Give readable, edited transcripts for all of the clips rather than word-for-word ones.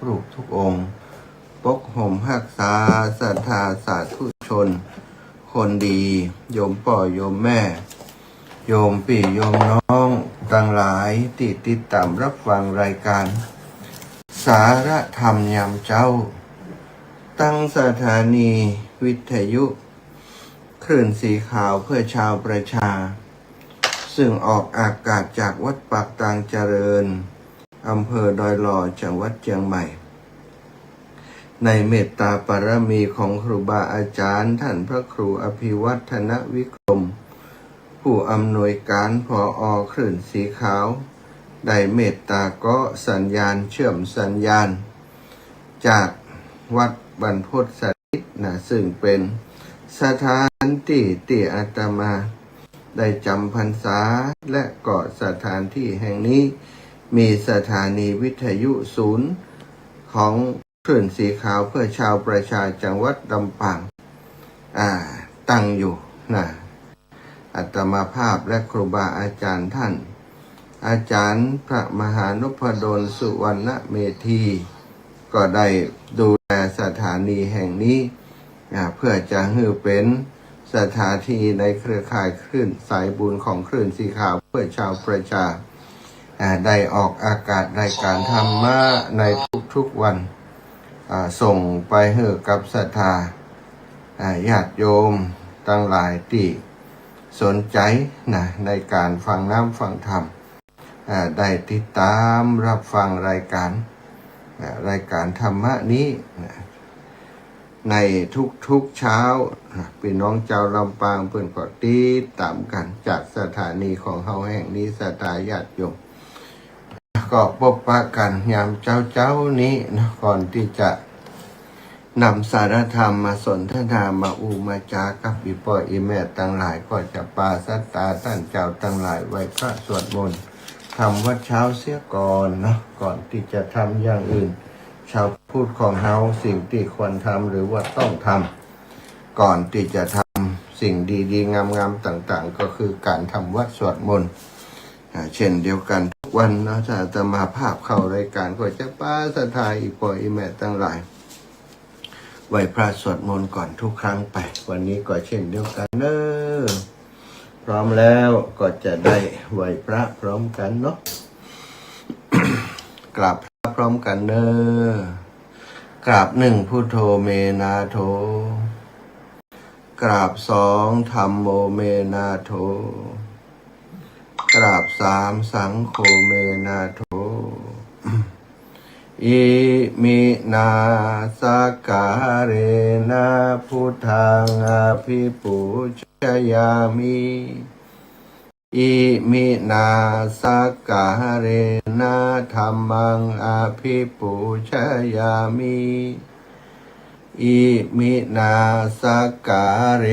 รูปทุกองค์ปกห่มรักษาศรัทธาสาธุชนคนดีโยมพ่อโยมแม่โยมพี่โยมน้องต่างหลายที่ติดตามรับฟังรายการสาระธรรมยามเจ้าตั้งสถานีวิทยุคลื่นสีขาวเพื่อชาวประชาซึ่งออกอากาศจากวัดปากตางเจริญอำเภอดอยหล่อจังหวัดเชียงใหม่ในเมตตาปรมีของครูบาอาจารย์ท่านพระครูอภิวัฒนวิกรมผู้อำนวยการผอ.คลื่นสีขาวได้เมตตาก็สัญญาณเชื่อมสัญญาณจากวัดบรรพตสถิตซึ่งเป็นสถานที่อาตมาได้จำพรรษาและก็สถานที่แห่งนี้มีสถานีวิทยุศูนย์ของคลื่นสีขาวเพื่อชาวประชาจังหวัดลำปางตั้งอยู่อาตมาภาพและครูบาอาจารย์ท่านอาจารย์พระมหานพดลสุวรรณเมธีก็ได้ดูแลสถานีแห่งนี้เพื่อจะให้เป็นสถานที่ในเครือข่ายคลื่นสายบุญของคลื่นสีขาวเพื่อชาวประชาได้ออกอากาศรายการธรรมะในทุกๆวันส่งไปให้กับศรัทธาญาติโยมตั้งหลายที่สนใจในการฟังน้ำฟังธรรมได้ติดตามรับฟังรายการธรรมะนี้ในทุกเช้าพี่น้องเจ้าลำปางเพื่อนก็ติดตามกันจากสถานีของเฮาแห่งนี้ศรัทธาญาติโยมก็พบปะกันยามเจ้านี้ก่อนที่จะนำสารธรรมมาสนทนามามาจากับอีพ่ออีแม่ตั้งหลายก็จะปาสัตตาท่านเจ้าตั้งหลายไว้พระสวดมนต์ทำวัดเช้าเสียก่อนก่อนที่จะทำอย่างอื่นชาวพูดของเฮาสิ่งที่ควรทำหรือว่าต้องทำก่อนที่จะทำสิ่งดีๆงามๆต่างๆก็คือการทำวัดสวดมนต์เช่นเดียวกันทุกวันถ้าจะมาภาพเข้ารายการก็จะป้าสถาอีพ่ออีแม่ตั้งหลายไหว้พระสวดมนต์ก่อนทุกครั้งไปวันนี้ก็เช่นเดียวกันพร้อมแล้วก็จะได้ไหว้พระพร้อมกันเนาะ กราบพระพร้อมกันกราบหนึ่งพุทโธเมนาโธกราบสองธัมโมเมนาโธกราบสามสังโฆเมนาโธอิมินาสการเรนะพุทธังอภิปูชยามิอิมินาสการเรนะธัมมังอภิปูชยามิอิมินาสการเร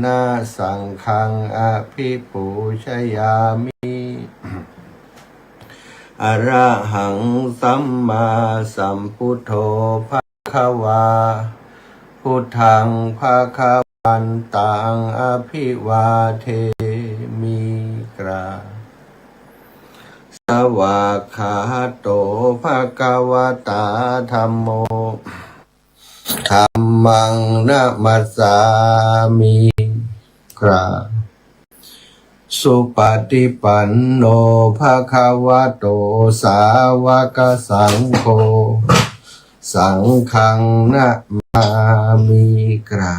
นะสังฆังอภิปูชยามิอระหังสัมมาสัมพุทโธภควาพุทธังภควันตังอภิวาเทมิกราสวากขาโตภควตาธัมโมธัมมังนะมัสสามิกราสุปฏิปันโนภควโตสาวกสังโฆสังฆังนะมามิกรา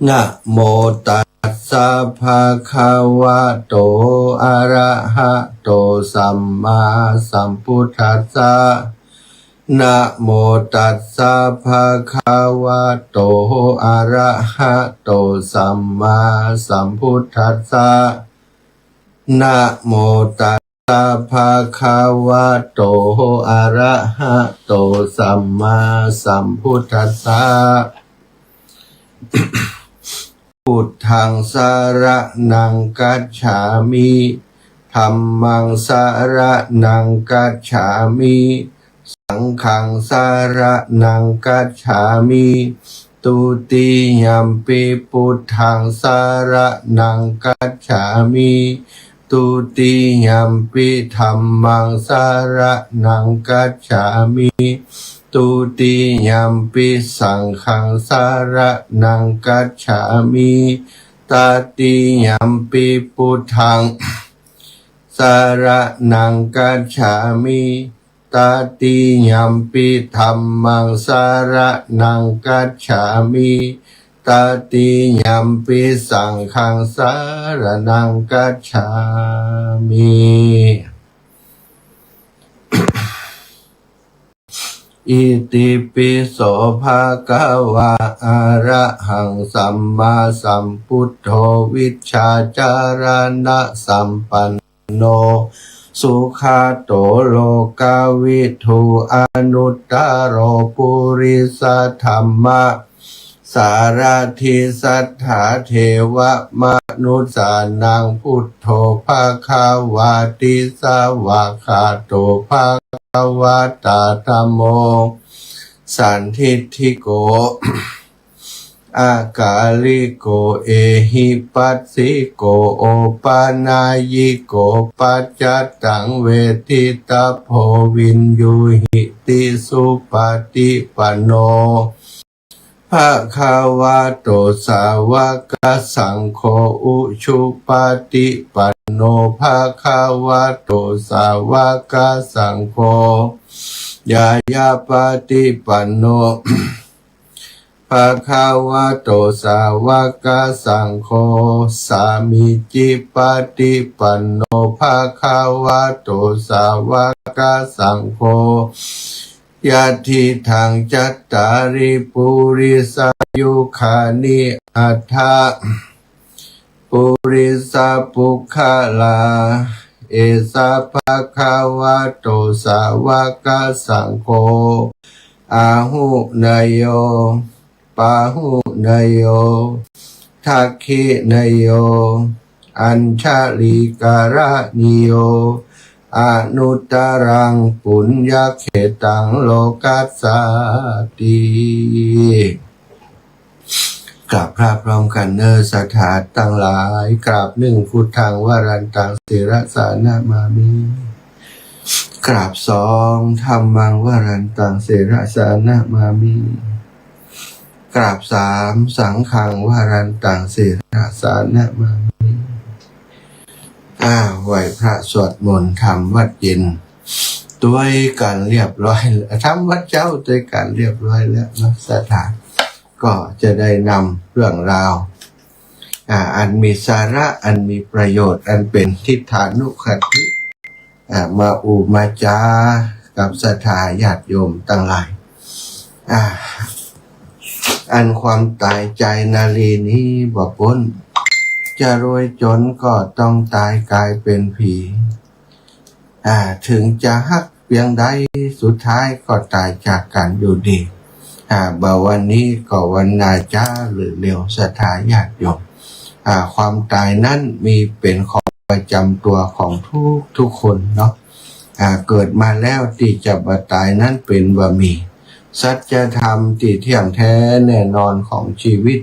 นะโมตัสสะภะคะวะโตอะระหะโตสัมมาสัมพุทธัสสะนะโมตัสสะภะคะวะโตอะระหะโตสัมมาสัมพุทธัสสะนะโมตัสสะภะคะวะโตอะระหะโตสัมมาสัมพุทธัสสะพุทธังสรณังกัจฉามิธัมมังสรณังกัจฉามิสังฆังสรณังกัจฉามิตุติยัมปิพุทธังสรณังกัจฉามิต ตุติยัมปิธัมมังสรณังกัจฉามิตุติยัมปิสังฆังสรณังกัจฉามิตติยัมปิพุทธังสรณังกัจฉามิตติยัมปิธัมมังสรณังกัจฉามิตติยัมปิสังฆังสรณังกัจฉามิอิติปิโสภะคะวะอะระหังสัมมาสัมพุทโธวิชชาจารณะสัมปันโนสุขาโตโลกาวิทูอนุตตโรปุริสธรรมะสารทิสัทธาเทวมนุสานังพุทโธภะคะวะติสวะคาโตภะคะวะตาธัมโมสันทิฏฐิโก อากาลิโกเอหิปัสสิโกโอปานายิโกปัจจตังเวทิตาโพวินยูหิติสุปฏิปันโนภะคะวะโตสาวกสังโฆอุชุปฏิปันโนภะคะวะโตสาวกสังโฆยายาปฏิปันโนภะคะวะโตสาวกสังโฆสามิจิปฏิปันโนภะคะวะโตสาวกสังโฆยะทิทังจัตตาริปุริสายุขานิอัฏฐะปุริสปุคคลาเอสะภะคะวะโตสาวกสังโฆอาหุนยโยปาหุนยโยทักขินยโยอัญชลิการะนิโยอนุตตรังปุญญเขตังโลกัสสติกราบพระพร้อมกันเนอสถาตั้งหลายกราบหนึ่งพุทธังวรันตังศิรสานามามิกราบสองธัมมังวรันตังศิรสานามามิกราบสามสังฆังวรันตังศิรสานามามิไหวพระสวดมนต์ทำวัดเย็นด้วยกันเรียบร้อยทำวัดเจ้าด้วยกันเรียบร้อยแล้วนะสถานก็จะได้นำเรื่องราวอันมีสาระอันมีประโยชน์อันเป็นทิฏฐานุคติมามาจากับศรัทธาญาติโยมทั้งหลายอันความตายใจนาลีนี้บ่พ้นจะรวยจนก็ต้องตายกลายเป็นผีถึงจะฮักเพียงใดสุดท้ายก็ตายจากกันอยู่ดีบ่าวันนี้ก็วันนาจ้าหรือเร็วศรัทธาญาติโยมความตายนั้นมีเป็นของประจำตัวของทุกคนเนาะเกิดมาแล้วที่จะบ่ตายนั้นเป็นบ่มีสัจธรรมที่เที่ยงแท้แน่นอนของชีวิต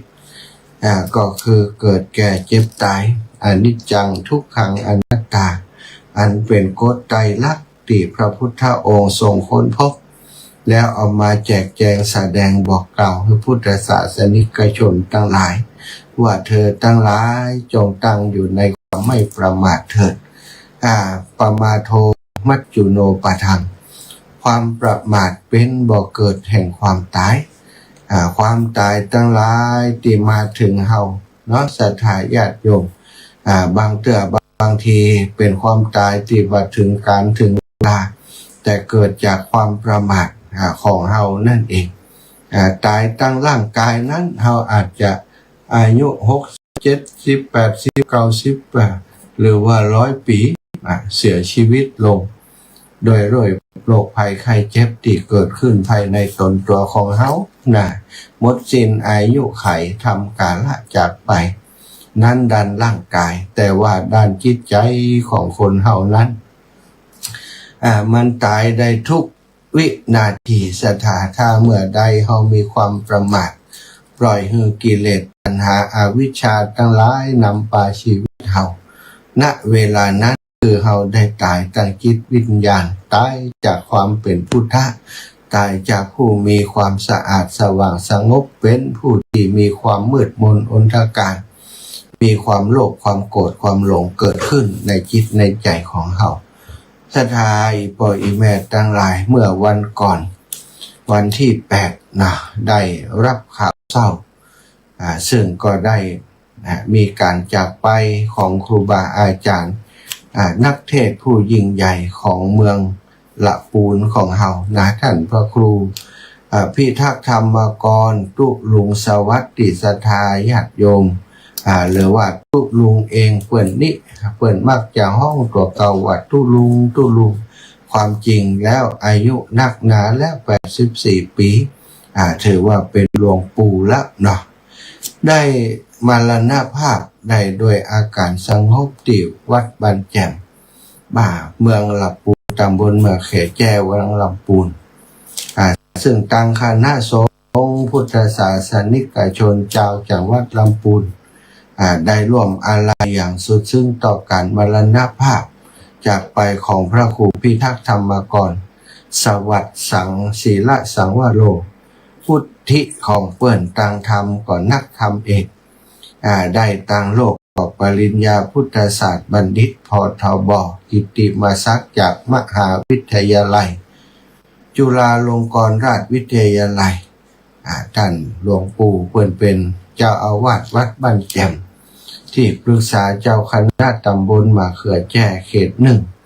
ก็คือเกิดแก่เจ็บตายอนิจจังทุกขังอนัตตาอันเป็นกฎไตรลักษณ์ที่พระพุทธองค์ทรงค้นพบแล้วเอามาแจกแจงแสดงบอกกล่าวให้พุทธศาสนิกชนทั้งหลายว่าเธอทั้งหลายจงตั้งอยู่ในความไม่ประมาทเถิดปมาโทมัจจุโนปะทังความประมาทเป็นบ่อเกิดแห่งความตายความตายทั้งหลายที่มาถึงเฮาเนาะศรัทธาญาติโยมบางเตื้อบางทีเป็นความตายที่ว่าถึงการถึงเวลาแต่เกิดจากความประมาทของเฮานั่นเองตายตั้งร่างกายนั้นเฮาอาจจะอายุ60 70 80 90หรือว่า100 ปีเสียชีวิตลงโดยโรคภัยไข้เจ็บที่เกิดขึ้นภายในตนตัวของเฮาหมดสิ้นอายุไขทำกาลจากไปนั่นด้านร่างกายแต่ว่าด้านจิตใจของคนเฮานั้นมันตายได้ทุกวินาทีสถาถ้าเมื่อใดเฮามีความประมาทปล่อยให้กิเลสตัณหาอวิชชาทั้งหลายนำพาชีวิตเฮา ณเวลานั้นคือเราได้ตายตั้งจิตวิญญาณตายจากความเป็นพุทธะตายจากผู้มีความสะอาดสว่างสงบเป็นผู้ที่มีความมืดมนอนทการมีความโลภความโกรธความหลงเกิดขึ้นในจิตในใจของเราศรัทธาอีพ่ออีแม่ทั้งหลายเมื่อวันก่อนวันที่8นะได้รับข่าวเศร้าซึ่งก็ได้มีการจากไปของครูบาอาจารย์นักเทศผู้ยิ่งใหญ่ของเมืองละปูนของเฮานะท่านพระครูพิทักษ์ธรรมกรตุลุงสวัสดิสทาญาติโยมหรือว่าตุลุงเองเปิ่นนี่เปิ่นมักจะห้องตัวเก่าว่าตุลุงความจริงแล้วอายุนักหนาแล้ว84 ปีถือว่าเป็นหลวงปู่แล้วเนาะได้มรณภาพได้ด้วยอาการสงบที่วัดบ้านแจ่มเมืองลำปูนตำบลเมืองเขแจ้วังลำปูนซึ่งตั้งคณะสงฆ์พุทธศาสนิกชนชาวจังหวัดลำปูนได้ร่วมอาลัยอย่างสุดซึ้งต่อการมรณภาพจากไปของพระครูพิทักษ์ธรรมกรสวัสดิ์สังศีลสังวโรพุทธิของเปื่อนต่างธรรมก่อนนักธรรมเอกได้ต่างโลกปริญญาพุทธศาสตร์บัณฑิตพทบกิตติมศักดิ์จากมหาวิทยาลัยจุฬาลงกรณราชวิทยาลัยท่านหลวงปู่เปื่อนเป็นเจ้าอาวาสวัดบ้านแจ่มที่ปรึกษาเจ้าคณะตำบลมะเขือแจ้เขต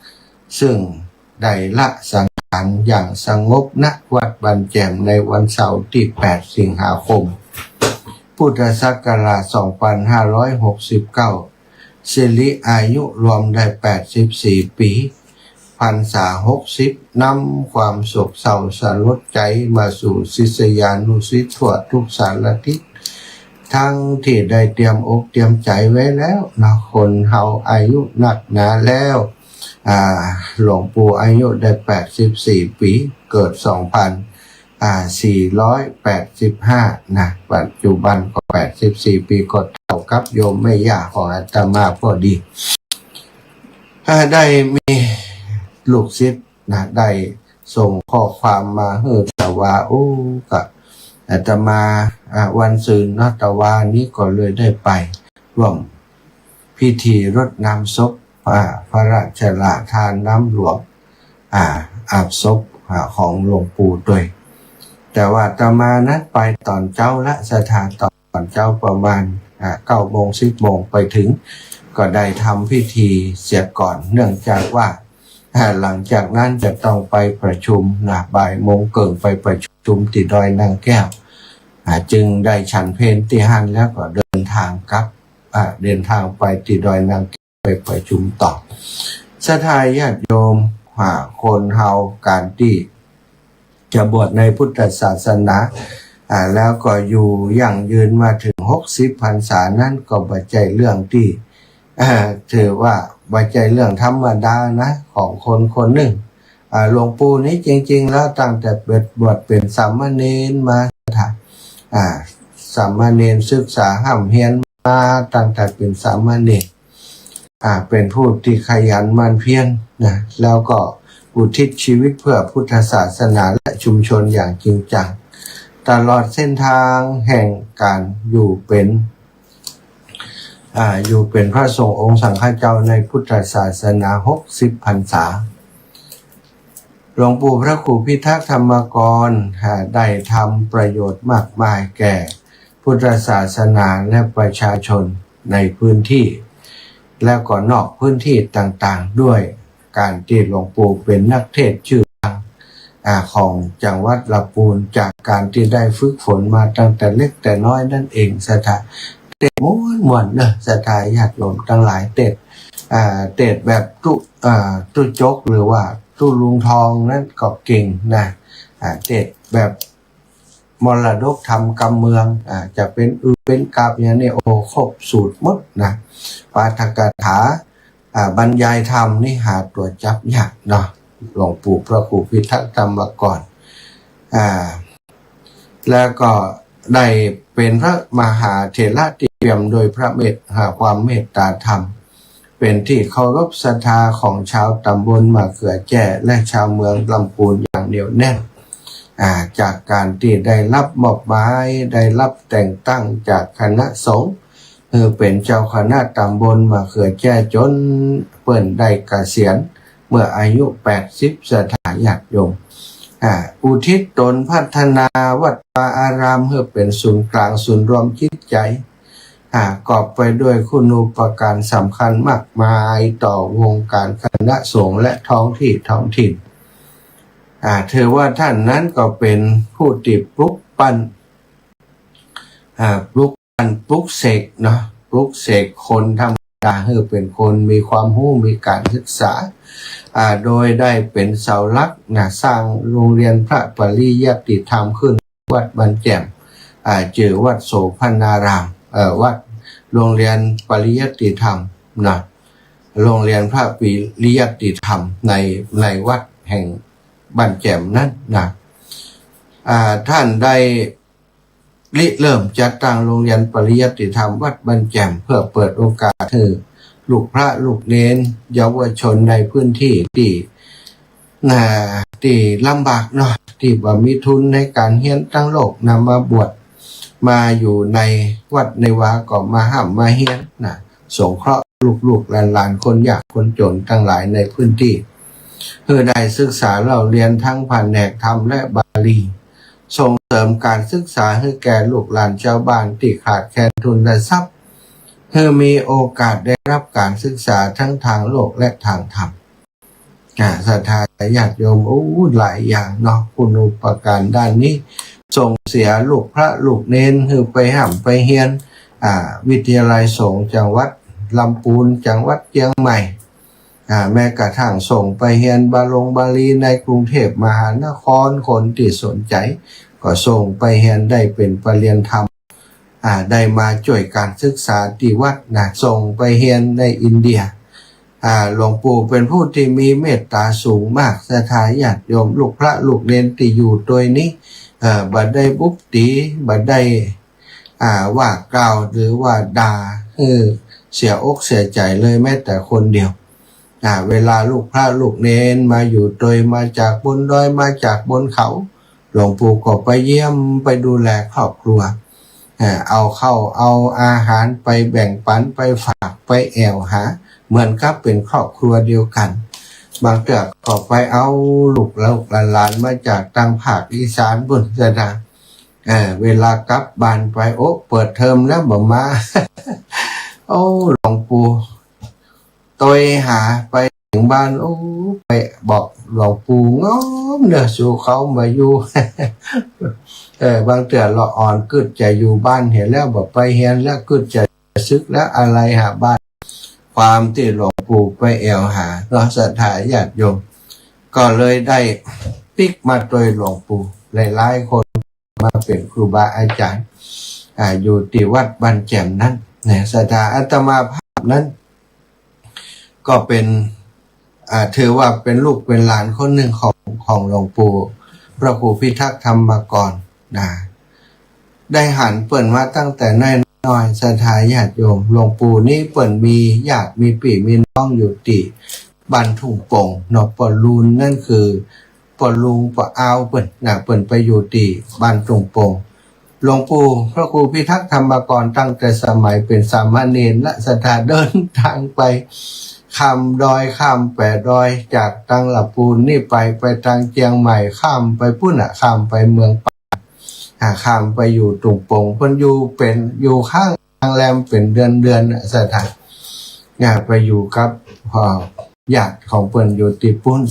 1ซึ่งได้ละสังขารอย่างสงบณวัดบ้านแจ่มในวันเสาร์ที่8 สิงหาคมพุทธศักราช2569สิริอายุรวมได้84 ปีพรรษา60นำความโศกเศร้าสลดใจมาสู่ศิษยานุศิษย์ทั่วทุกสารทิศทั้งที่ได้เตรียมอกเตรียมใจไว้แล้วนะคนเฮาอายุนักหนาแล้วหลวงปู่อายุได้84 ปีเกิด485นะปัจจุบันก็84 ปีก็เท่ากับโยมแม่ย่าของอาตมาพอดีได้มีลูกศิษย์นะได้ส่งข้อความมาให้แต่ว่ากับอาตมาวันศุกร์นะแต่ว่านี้ก็เลยได้ไปร่วมพิธีรดน้ำศพพระราชทานน้ำหลวงอาบศพของหลวงปู่ด้วยแต่ว่าอาตมานั้นไปตอนเจ้าละสถานตอนเจ้าประมาณ9 โมง 10 โมงไปถึงก็ได้ทำพิธีเสียก่อนเนื่องจากว่าหลังจากนั้นจะต้องไปประชุมบ่ายโมงเกินไปประชุมที่ดอยนางแก้วจึงได้ฉันเพลที่หันแล้วก็เดินทางกลับเดินทางไปที่ดอยนางแก้วไปประชุมต่อศรัทธาญาติโยมคนเฮาการที่จะบวชในพุทธศาสนาแล้วก็อยู่อย่างยืนมาถึง60 พรรษานั้นก็บ่ใจเรื่องที่ถือว่าบ่ใจเรื่องธรรมดานะของคนหนึ่งหลวงปู่นี้จริงๆแล้วตั้งแต่บวชเป็นสามเณรมาสามเณรศึกษาห้ำเฮียนมาตั้งแต่เป็นสามเณรเป็นผู้ที่ขยันหมั่นเพียรนะแล้วก็อุทิศชีวิตเพื่อพุทธศาสนาและชุมชนอย่างจริงจังตลอดเส้นทางแห่งการอยู่เป็นพระสงฆ์องค์สังฆเจ้าในพุทธศาสนา60 พรรษาหลวงปู่พระครูพิทักษ์ธรรมกรได้ทำประโยชน์มากมายแก่พุทธศาสนาและประชาชนในพื้นที่และก็นอกพื้นที่ต่างๆด้วยการที่หลวงปู่เป็นนักเทศน์ชื่อดังของจังหวัดลำพูนจากการที่ได้ฝึกฝนมาตั้งแต่เล็กแต่น้อยนั่นเองศรัทธาเตะม้วนเนอะศรัทธาญาติโยมทั้งหลายเตะแบบตู้จกหรือว่าตู้ลุงทองนั่นก็เก่งนะเตะแบบมรดกธรรมกำเมืองจะเป็นเป็นกาบอย่างนี้ครบสูตรหมดนะปาฐกถาบรรยายธรรมนี่หาตัวจับยากเนาะหลวงปู่พระครูพิทักษ์ธรรมกรแล้วก็ได้เป็นพระมหาเถระที่เปี่ยมโดยพระเมตตาความเมตตาธรรมเ เป็นที่เคารพศรัทธาของชาวตำบลมะเขือแจ้และชาวเมืองลำพูนอย่างเหนียวแน่นจากการที่ได้รับมอบหมายได้รับแต่งตั้งจากคณะสงฆ์เป็นเจ้าคณะตำบลมะเขือแจ้จนเปิ่นได้เกษียณเมื่ออายุ80ศรัทธาญาติโยมอุทิศตนพัฒนาวัดวาอารามเพื่อเป็นศูนย์กลางศูนย์รวมจิตใจกอบไปด้วยคุณูปการสำคัญมากมายต่อวงการคณะสงฆ์และท้องถิ่นถือว่าท่านนั้นก็เป็นผู้ที่ปลุกปั้นปลุกเสกเนาะปลุกเสกคนธรรมดาให้เป็นคนมีความรู้มีการศึกษาโดยได้เป็นเสาหลักสร้างโรงเรียนพระปริยัติธรรมขึ้นวัดบันแจ่มชื่อวัดโสภณารามวัดโรงเรียนปริยัติธรรมนะโรงเรียนพระปริยัติธรรมในวัดแห่งบันแจ่มนั้นนะท่านได้ริเริ่มจัดตั้งโรงเรียนปริยัติธรรมวัดบันแจ่มเพื่อเปิดโอกาสให้ลูกพระลูกเนนเยาวชนในพื้นที่ที่ลำบากเนาะที่บ่มีทุนในการเรียนตั้งโลกนำมาบวชมาอยู่ในวัดในวาก็มาห้ามมาเรียนสงเคราะห์ลูกหลานคนยากคนจนทั้งหลายในพื้นที่เพื่อได้ศึกษาเราเรียนทั้งแผนกธรรมและบาลีส่งเสริมการศึกษาให้แก่ลูกหลานชาวบ้านที่ขาดแคลนทุนและทรัพย์เพื่อมีโอกาสได้รับการศึกษาทั้งทางโลกและทางธรรมศรัทธาญาติโยมหลายอย่างเนาะคุณูปการด้านนี้ส่งเสียลูกพระลูกเนนคือไปห้ามไปเฮียนวิทยาลัยสงฆ์จังหวัดลำพูนจังหวัดเชียงใหม่แม้กระทั่งส่งไปเฮียนบาลีในกรุงเทพมหานครคนที่สนใจก็ส่งไปเฮียนได้เป็นปรริญญาธรรมได้มาช่วยการศึกษาที่วัดส่งไปเฮียนในอินเดียหลวงปู่เป็นผู้ที่มีเมตตาสูงมากศรัทธาญาติโยมลูกพระลูกเนนที่อยู่ตัวนี้บัดได้บุกตีบัดได้ว่ากล่าวหรือว่าด่าเสียอกเสียใจเลยแม้แต่คนเดียวเวลาลูกพระลูกเนนมาอยู่โดยมาจากบนดอยมาจากบนเขาหลวงปู่ก็ไปเยี่ยมไปดูแลครอบครัวเอาเข้าเอาอาหารไปแบ่งปันไปฝากไปแอวหาเหมือนกับเป็นครอบครัวเดียวกันบางเทื่อก็ไปเอาลูกหลานมาจากทางภาคอีสานบนสะดาเวลากลับบ้านไปเปิดเทอมแล้วบ่มา หลวงปู่ตัวหาไปถึงบ้านไปบอกหลวงปู่ง้อมเด้อสู่เขามาอยู่ บางเตือนเราอ่อนกึดจะอยู่บ้านเห็นแล้วบอกไปเห็นแล้วกึดจะซึกแล้วอะไรหาบ้านความที่หลวงปู่ไปแอวหาเราศรัทธาญาติโยมก็เลยได้ปิกมาโดยหลวงปู่หลายๆคนมาเป็นครูบาอาจารย์อยู่ที่วัดบันแจ่มนั้นศรัทธาอาตมาภาพนั้นก็เป็นถือว่าเป็นลูกเป็นหลานคนหนึ่งของหลวงปู่พระครูพิทักษ์ธรรมกรได้หันเปิ่นมาตั้งแต่น้อยศรัทธาญาติโยมหลวงปู่นี่เปิ่นมีญาติมีพี่มีน้องอยู่ที่บ้านทุ่งโป่งนอกปอลูนนั่นคือปอลุงปอเอาเปิ่นไปอยู่ที่บ้านทุ่งโป่งหลวงปู่พระครูพิทักษ์ธรรมกรตั้งแต่สมัยเป็นสามเณรและศรัทธาเดินทางไปข้ามดอยข้ามแปดดอยจากตังลำพูนนี่ไปทางเชียงใหม่ข้ามไปพุ่นข้ามไปเมืองป่าข้ามไปอยู่ตุงโป่งเพิ่นอยู่ข้างทางแรมเป็นเดือนสถานไปอยู่กับญาติของเพิ่นอยู่ติปุ่น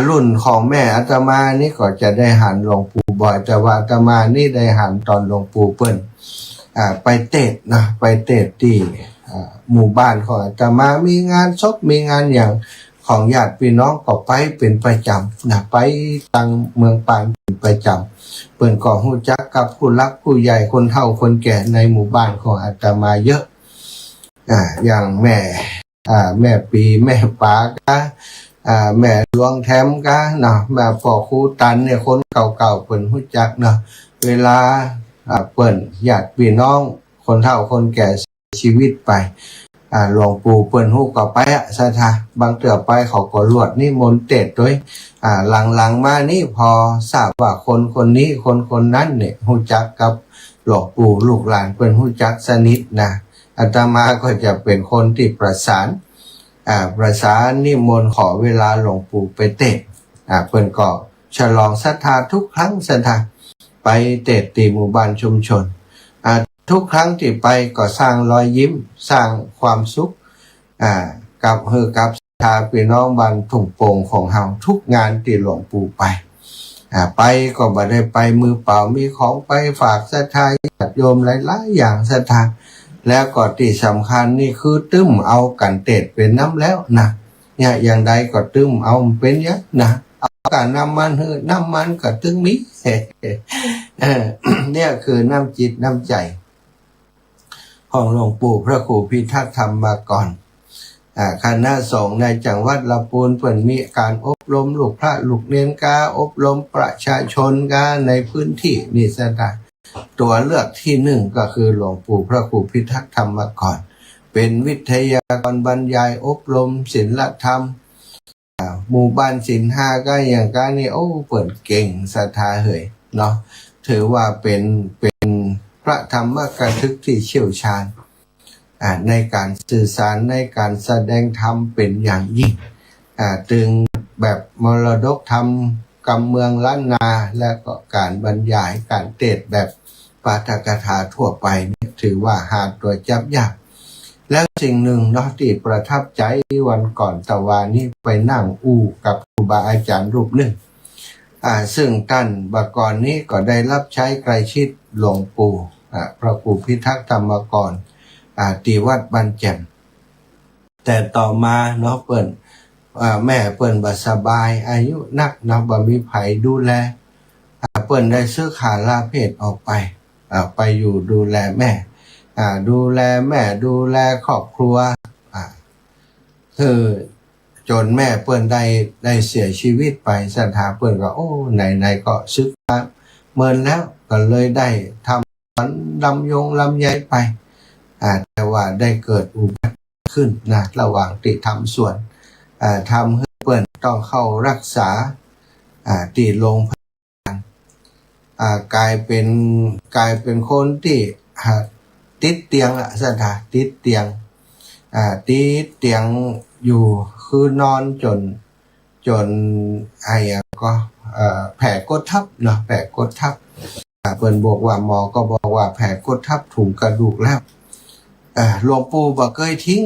รุ่นของแม่อาตมานี่ก็จะได้หันหลวงปู่บ่อยแต่ว่าอาตมานี่ได้หันตอนหลวงปู่เพิ่นไปเทศไปเทศที่หมู่บ้านของอาตมามีงานศพมีงานอย่างของญาติพี่น้องก็ไปเป็นประจำไปตังเมืองปานเป็นประจำเปิ่นก็ฮู้จักกับผู้รักผู้ใหญ่คนเฒ่าคนแก่ในหมู่บ้านของอาตมาเยอะอย่างแม่ปีแม่ป๋ากะแม่หลวงแถมกะเนาะแม่พ่อครูตันเนี่ยคนเก่าๆเปิ่นฮู้จักเนาะเวลาเปิ่นญาติพี่น้องคนเฒ่าคนแก่ชีวิตไป หลวงปู่เปิ้นฮู้ก็ไปศรัทธาบางเตือไปเขาก็ลวดนิมนต์เตดด้วยหลังๆมานี่พอทราบว่าคนนี้คนนั้นเนี่ยฮู้จักกับหลวงปู่ลูกหลานเปิ้นฮู้จักสนิทนะอาตมาก็จะเป็นคนที่ประสานนิมนต์ขอเวลาหลวงปู่ไปเตดเปิ้นก็ฉลองศรัทธาทุกครั้งศรัทธาไปเตดตีหมู่บ้านชุมชนทุกครั้งที่ไปก็สร้างรอยยิ้มสร้างความสุขกับศรัทธาพี่น้องบ้านทุ่งโป่งของเฮาทุกงานที่หลวงปู่ไปไปก็บ่ได้ไปมือเปล่ามีของไปฝากศรัทธาญาติโยมหลายๆอย่างศรัทธาแล้วก็ที่สำคัญนี่คือตึ้มเอากันเตดเป็นน้ำแล้วนะเนี่ยอย่างใดก็ตึ้มเอาเป็นเยอะนะเอาการน้ำมันก็ตึ้งมีเนี่ยคือน้ำจิตน้ำใจของหลวงปู่พระครูพิทักษ์ธรรมกรคณะสงฆ์ในจังหวัดลำพูนเปิดมีการอบรมลูกพระลูกเนนกาอบรมประชาชนกาในพื้นที่นิสดาตัวเลือกที่หนึ่งก็คือหลวงปู่พระครูพิทักษ์ธรรมกรเป็นวิทยากรบรรยายอบรมศีลธรรมหมู่บ้านศีลห้าก็อย่างการนี่โอ้เปิดเก่งศรัทธาเหยเนาะถือว่าเป็นพระธรรมกถึกที่เชี่ยวชาญในการสื่อสารในการแสดงธรรมเป็นอย่างยิ่งถึงแบบมรดกธรรมกำเมืองล้านนาและก็การบรรยายการเทศแบบปาฐกถาทั่วไปถือว่าหาตัวจับยากแล้วสิ่งหนึ่งเนาะที่ประทับใจวันก่อนตะวันนี้ไปนั่งกับครูบาอาจารย์รูปหนึ่งซึ่งท่านบักกรนี้ก็ได้รับใช้ใกล้ชิดหลวงปู่พระครูพิทักษ์ธรรมกรที่วัดบ้านแจ่มแต่ต่อมาเนาะเปิ้นแม่เปิ้นบ่สบายอายุนักนะบ่มีไผดูแลเปิ้นได้ซื้อขาลาเพศออกไปอยู่ดูแลแม่ดูแลดูแลครอบครัวคือจนแม่เปิ้นได้เสียชีวิตไปศรัทธาเปิ้นก็โอ้ไหนก็ซึกเมินแล้วก็เลยได้ทำลำไยไปแต่ว่าได้เกิดอุบัติขึ้นนะระหว่างที่ทำสวนทำให้เปิ้นต้องเข้ารักษาที่โรงพยาบาลกลายเป็นคนที่ติดเตียงศรัทธาติดเตียงอยู่คือนอนจนก็แผลกดทับเนาะแผลกดทับเปิ้นบอกว่าหมอก็บอกว่าแผลกดทับถุงกระดูกแล้วหลวงปู่บ่เคยทิ้ง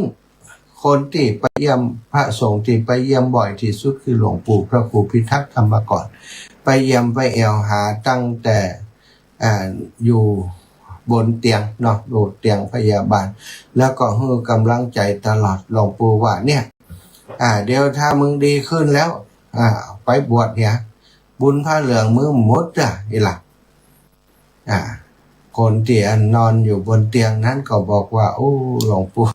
คนที่ไปเยี่ยมพระสงฆ์ที่ไปเยี่ยมบ่อยที่สุดคือหลวงปู่พระครูพิทักษ์ธรรมกรไปเยี่ยมไปแอวหาตั้งแต่อยู่บนเตียงเนาะบนเตียงพยาบาลแล้วก็ให้กำลังใจตลอดหลวงปู่ว่าเนี่ยเดี๋ยวถ้ามึงดีขึ้นแล้วไปบวชเนี่ยบุญผ้าเหลืองมึงหมดอีหล่ะคนที่นอนอยู่บนเตียงนั้นก็บอกว่าโอ้หลวงปู่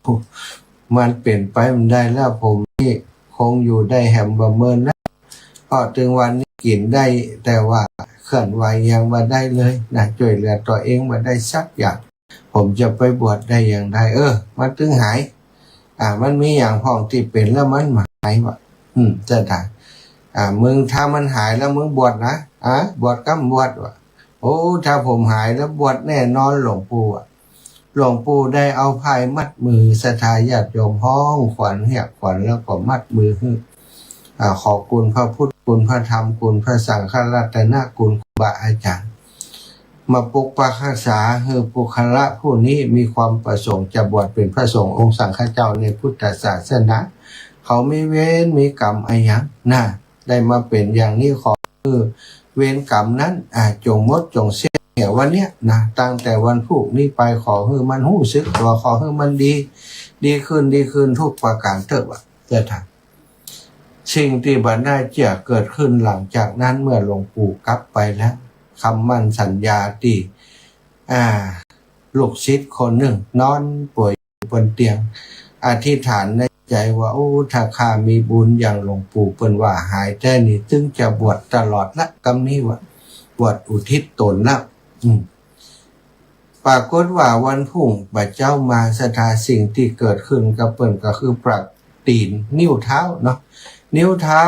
มันเปลี่ยนไปมันได้แล้วผมนี่คงอยู่ได้แหมบ่เมินนะพอถึงวันนี้กินได้แต่ว่าเคลื่อนไหวยังมาได้เลยนะช่วยเหลือตัวเองมาได้สักอย่างผมจะไปบวชได้อย่างไรมันถึงหายมันมีอย่างพ้องที่เป็นแล้วมันหายว่ะจะได้มึงถ้ามันหายแล้วมึงบวชนะบวชก็บวชว่ะโอ้ถ้าผมหายแล้วบวชแน่นอนหลวงปู่หลวงปู่ได้เอาพายมัดมือศรัทธาญาติโยมห้องขวัญเหียบขวัญแล้วก็มัดมือขอบคุณพระพุทธคุณพระธรรมคุณพระสังฆรัตนคุณครูบาอาจารย์มาปกปักรักษาคือปุคละผู้นี้มีความประสงค์จะบวชเป็นพระสงฆ์องค์สังฆเจ้าในพุทธศาสนาเขาไม่เว้นมีกรรมอะไรอย่างน่ะได้มาเป็นอย่างนี้ขอเวรกรรมนั้นจงมดจงเสียวันเนี้ยนะตั้งแต่วันพรุ่งนี้ไปขอให้มันหู้สึกตัวขอให้มันดีขึ้นทุกประการเถอะว่าจะทำสิ่งที่บัดได้จะเกิดขึ้นหลังจากนั้นเมื่อหลวงปู่กลับไปแล้วคำมั่นสัญญาที่ลูกศิษย์คนหนึ่งนอนป่วยบนเตียงอธิษฐานในใจว่าโอ้ถ้าข้ามีบุญอย่างหลวงปู่เปิ้นว่าหายแท้นี่จึงจะบวชตลอดละกำนี้ว่าบวชอุทิศตนละ ปรากฏว่าวันพุ่งบัดเจ้ามาสถานสิ่งที่เกิดขึ้นกับเปิ้นก็คือปรับตีนนิ้วเท้าเนาะนิ้วเท้า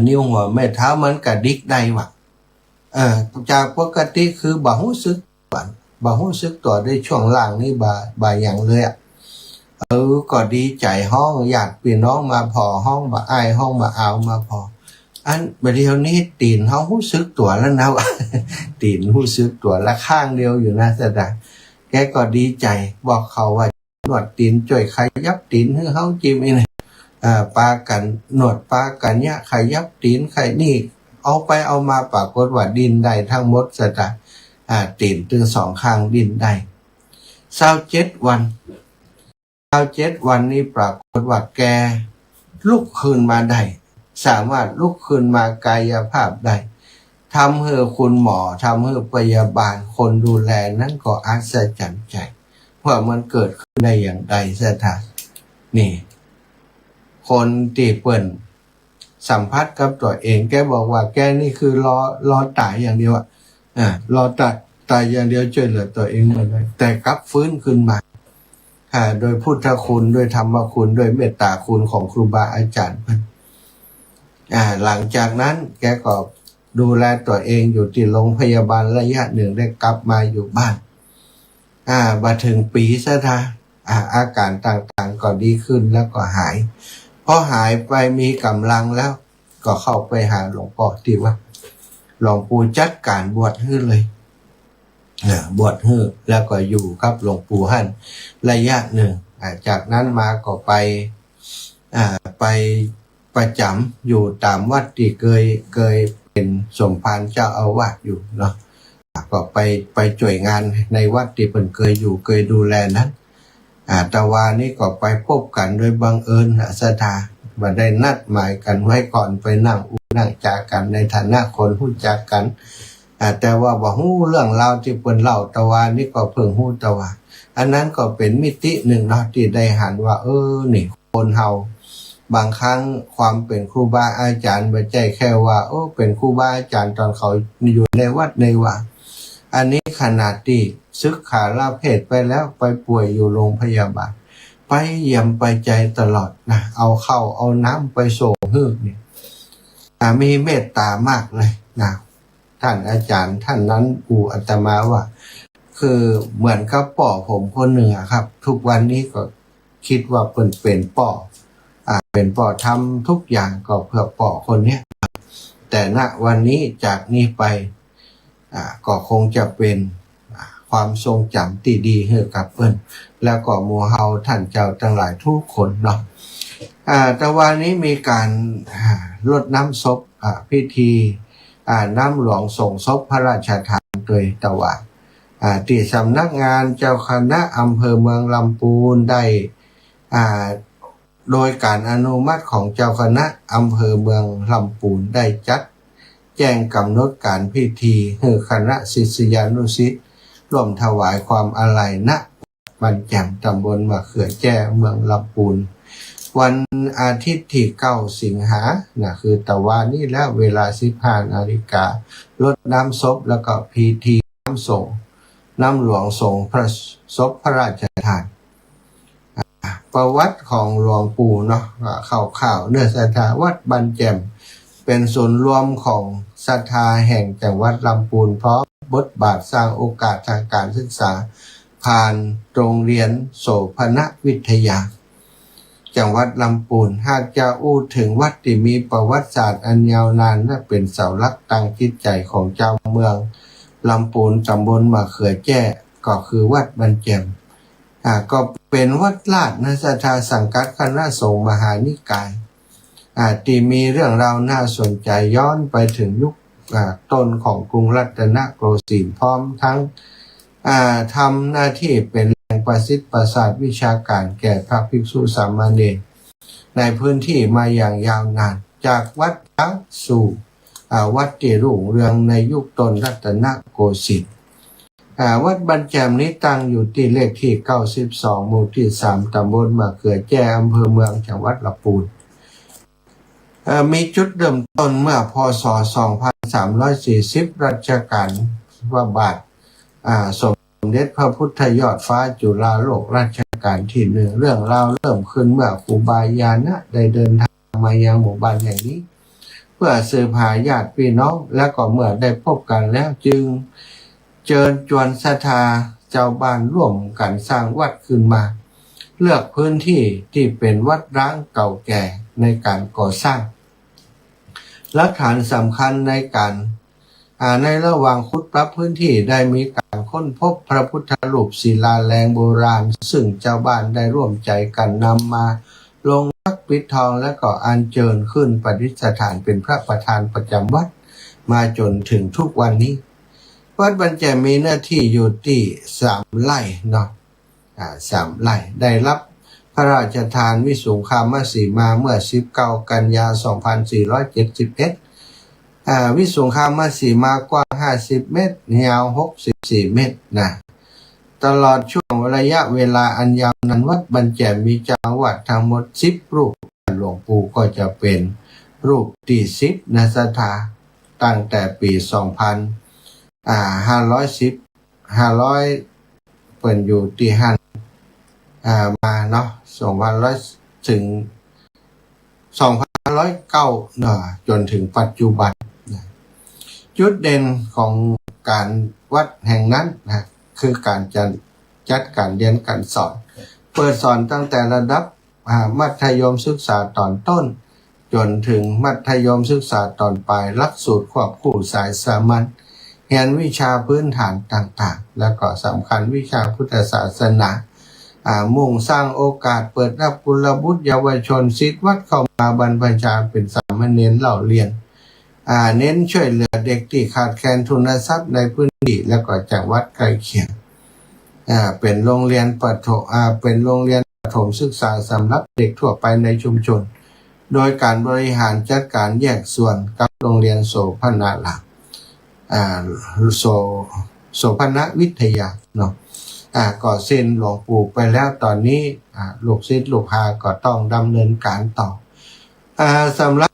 นิ้วหัวแม่เท้ามันกระดิกได้ว่ะจากปกติคือบ่รู้สึกตัวได้ช่วงล่างนี่บ่อย่างเลยอ่ะก็ดีใจห้องอยากพี่น้องมาพอห้องบ่อายห้องบ่เอามาพออันบัดเดี๋ยวนี้ตีนเฮารู้สึกตัวแล้วนะว่า ตีนรู้สึกตัวละข้างเดียวอยู่นะแสดงแกก็ดีใจบอกเขาว่าหนวดตีนจ่อยขยับตีนให้เฮาจิ้มอีนี่ปากันหนวดปากันเนี่ยขยับตีนไข่นี่เอาไปเอามาปรากฏว่าดินได้ทั้งหมดแสดงตีนถึง2ข้างดินได้27 วันนี้ปรากฏว่าแกลุกขึ้นมาได้สามารถลุกขึ้นมากายภาพได้ทำให้คุณหมอทำให้พยาบาลคนดูแลนั้นก็อัศจรรย์ใจว่ามันเกิดขึ้นได้อย่างไรสถานนี่คนที่เปิ่นสัมผัสกับตัวเองแกบอกว่าแกนี่คือรอตายอย่างเดียวรอตายอย่างเดียวช่วยเหลือตัวเองไม่ได้แต่กลับฟื้นขึ้นมาโดยพุทธคุณด้วยธรรมคุณด้วยเมตตาคุณของครูบาอาจารย์หลังจากนั้นแกก็ดูแลตัวเองอยู่ที่โรงพยาบาลระยะหนึ่งได้กลับมาอยู่บ้านมาถึงปีซะท่าอาการต่างๆก็ดีขึ้นแล้วก็หายพอหายไปมีกำลังแล้วก็เข้าไปหาหลวงพ่อที่ว่าหลวงปู่จัดการบวชให้เลยบวชให้แล้วก็อยู่กับหลวงปู่หั่นระยะหนึ่งจากนั้นมาก็ไปประจำอยู่ตามวัดที่เคยเป็นสมภารเจ้าอาวาสอยู่เนาะก็ไปช่วยงานในวัดที่เพิ่นเคยอยู่เคยดูแลนั้นตะวานี่ก็ไปพบกันโดยบังเอิญศรัทธามาได้นัดหมายกันไว้ก่อนไปนั่งจากันในฐานะคนรู้จักกันแต่ว่าบ่ฮู้เรื่องราวที่เพิ่นเล่าตะวานี่ก็เพิ่งฮู้ตะวาอันนั้นก็เป็นมิติหนึ่งเนาะที่ได้หันว่านี่คนเฮาบางครั้งความเป็นครูบาอาจารย์ไม่ใช่แค่ว่าเป็นครูบาอาจารย์ตอนเขาอยู่ในวัดในว่าอันนี้ขนาดที่ศึกขาลาเพศไปแล้วไปป่วยอยู่โรงพยาบาลไปเยี่ยมไปใจตลอดนะเอาข้าวเอาน้ำไปส่งให้เนี่ยมีเมตตามากเลยนะท่านอาจารย์ท่านนั้นอาตมาว่าคือเหมือนกับป่อผมคนหนึ่งครับทุกวันนี้ก็คิดว่าเป็นป่อเป็นป่อทำทุกอย่างก็เพื่อป่อคนเนี้ยแต่ณวันนี้จากนี้ไปก็คงจะเป็นความทรงจำที่ดีให้กับเพิ่นแล้วก็หมู่เฮาท่านเจ้าทั้งหลายทุกคนเนาะแต่วันนี้มีการรดน้ำศพพิธีน้ำหลวงส่งศพพระราชทานโดยตะวันที่สำนักงานเจ้าคณะอำเภอเมืองลำพูนได้โดยการอนุมัติของเจ้าคณะอำเภอเมืองลำพูนได้จัดแจ้งกำหนดการพิธีให้คณะศิษยานุศิษย์ร่วมถวายความอาลัยณบ้านแจ่มตำบลมะเขือแจ้เมืองลำพูนวันอาทิตย์ที่9 สิงหาคือตะวันนี้แล้วเวลา 15 นาฬิการดน้ำศพแล้วก็พิธีน้ำหลวงส่งพระศพพระราชทานประวัติของหลวงปู่เนาะข่าวเนื้อศรัทธาวัดบ้านแจ่มเป็นศูนย์รวมของศรัทธาแห่งจังหวัดลำพูนเพราะบทบาทสร้างโอกาสทางการศึกษาผ่านโรงเรียนโสภณวิทยาจังหวัดลำพูนหากจะอู้ถึงวัดที่มีประวัติศาสตร์อันยาวนานและเป็นเสาหลักทางจิตใจของเจ้าเมืองลำพูนตำบลมะเขือแจ้ก็คือวัดบ้านแจ่มก็เป็นวัดลาดในศรัทธาสังกัดคณะสงฆ์มหานิกายที่มีเรื่องราวน่าสนใจย้อนไปถึงยุคต้นของกรุงรัตนโกสินทร์พร้อมทั้งทำหน้าที่เป็นแหล่งประสิทธิ์ประสาทวิชาการแก่พระภิกษุสามเณรในพื้นที่มาอย่างยาวนานจากวัดทั้งสู่วัดที่รุ่งเรืองในยุคต้นรัตนโกสินทร์วัดบ้านแจ่มนี้ตั้งอยู่ที่เลขที่92หมู่ที่3ตำบลมะเขือแจ้อำเภอเมืองจังหวัดลำพูนมีจุดเริ่มต้นเมื่อพศ 2340 รัชกาลพระบาท สมเด็จพระพุทธยอดฟ้าจุฬาโลกรัชกาลที่ 1เรื่องราวเริ่มขึ้นเมื่อครูบาญาณได้เดินทางมายังหมู่บ้านแห่งนี้เพื่อสืบหาญาติพี่น้องและก็เมื่อได้พบกันแล้วจึงเชิญชวนศรัทธาเจ้าบ้านร่วมกันสร้างวัดขึ้นมาเลือกพื้นที่ที่เป็นวัดร้างเก่าแก่ในการก่อสร้างหลักฐานสำคัญในการในระหว่างขุดปรับพื้นที่ได้มีการค้นพบพระพุทธรูปศิลาแรงโบราณซึ่งเจ้าบ้านได้ร่วมใจกันนำมาลงรักปิดทองและก็อัญเชิญขึ้นประดิษฐานเป็นพระประธานประจำวัดมาจนถึงทุกวันนี้วัดบรรแจมีเนื้อที่อยู่ที่3 ไร่เนาะ3 ไร่ได้รับพระราชทานวิสุงคามสีมาเมื่อ19 กันยายน 2471วิสุงคามสีมากว้าง50 เมตรยาว64 เมตรนะตลอดช่วงระยะเวลาอันยาวนานวัดบรรแจมีเจ้าอาวาสทั้งหมด10 รูปหลวงปู่ก็จะเป็นรูปที่10ในศรัทธาตั้งแต่ปี510เป็นอยู่ที่มาเนาะ2,100ถึง2,109เนาะจนถึงปัจจุบันจุดเด่นของการวัดแห่งนั้นนะคือการจัดการเรียนการสอนเปิดสอนตั้งแต่ระดับมัธยมศึกษาตอนต้นจนถึงมัธยมศึกษาตอนปลายหลักสูตรควบคู่สายสามัญเรียนวิชาพื้นฐานต่างๆแล้วก็สำคัญวิชาพุทธศาสนามุ่งสร้างโอกาสเปิดรับกุลบุตรเยาวชนศิษย์วัดเข้ามาบรรพชาเป็นสามเณรเล่าเรียนเน้นช่วยเหลือเด็กที่ขาดแคลนทุนทรัพย์ในพื้นที่และก็จังหวัดใกล้เคียงเป็นโรงเรียนประถมศึกษาสำหรับเด็กทั่วไปในชุมชนโดยการบริหารจัดการแยกส่วนกับโรงเรียนโสภณหลักโสภณวิทยาเนาะก่อเส้นหลวงปู่ไปแล้วตอนนี้ลูกศิษย์ลูกหาก็ต้องดำเนินการต่อสำหรับ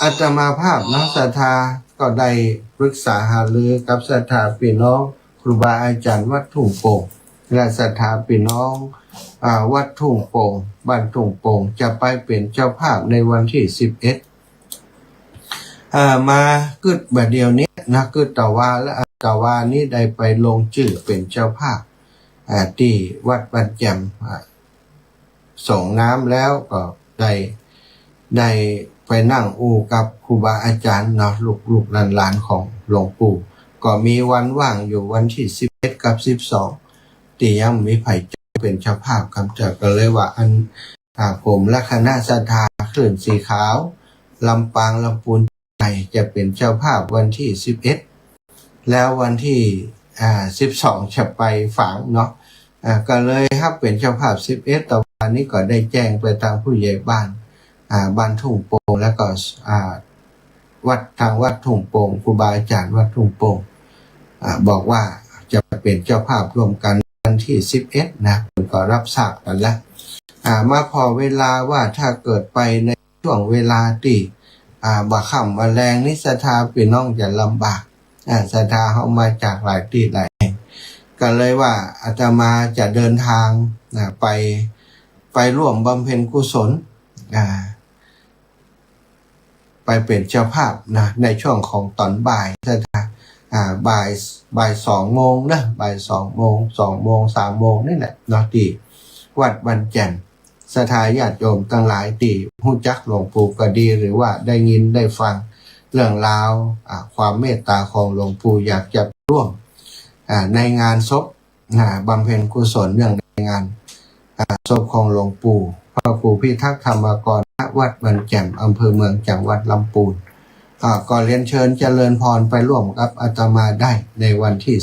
อาตมาภาพนักศรัทธาก็ได้ปรึกษาหารือกับศรัทธาพี่น้องครูบาอาจารย์วัดทุ่งโป่งและศรัทธาพี่น้องวัดทุ่งโป่งบ้านทุ่งโป่งจะไปเป็นเจ้าภาพในวันที่11มากึดแบบเดียวนี้นะกึดตะวาและตะวานี้ได้ไปลงชื่อเป็นเจ้าภาพที่วัดบรรแจมส่งน้ำแล้วก็ได้ไปนั่งอู่กับครูบาอาจารย์เนาะลูกหลานของหลวงปู่ก็มีวันว่างอยู่วันที่11กับ12ที่ยังมีไผจะเป็นเจ้าภาพคำจัดก็เลยว่าผมและคณะศรัทธาคลื่นสีขาวลำปางลำพูนจะเป็นเจ้าภาพวันที่11แล้ววันที่12จะไปฝังเนาะก็เลยครับเป็นเจ้าภาพ11ต่อวันนี้ก็ได้แจ้งไปทางผู้ใหญ่บ้านบ้านทุ่งโป่งแล้วก็วัดทางวัดทุ่งโป่งครูบาอาจารย์วัดทุ่งโป่งบอกว่าจะเป็นเจ้าภาพร่วมกันวันที่11นะผมก็รับทราบกันแล้วมาพอเวลาว่าถ้าเกิดไปในช่วงเวลาที่บ่ค่ำวันแรงนี่ศรัทธาพี่น้องจะลำบากศรัทธาเขามาจากหลายที่หลายแห่งก็เลยว่าอาตมาจะเดินทางไปร่วมบำเพ็ญกุศลไปเป็นเจ้าภาพนะในช่วงของตอนบ่ายศรัทธาบ่าย2 โมงนะบ่าย2 โมง2 โมง3 โมงนี่แหละเนาะที่วัดบรรแจมศรัทธาญาติโยมทั้งหลายที่รู้จักหลวงปู่ก็ดีหรือว่าได้ยินได้ฟังเรื่องราวความเมตตาของหลวงปู่อยากจะร่วมในงานศพบำเพ็ญกุศลเรื่องในงานศพของหลวงปู่พระครูพิทักษ์ธรรมกรวัดบรรแจมอำเภอเมืองจังหวัดลำพูนก็เรียนเชิญเจริญพรไปร่วมกับอาตมาได้ในวันที่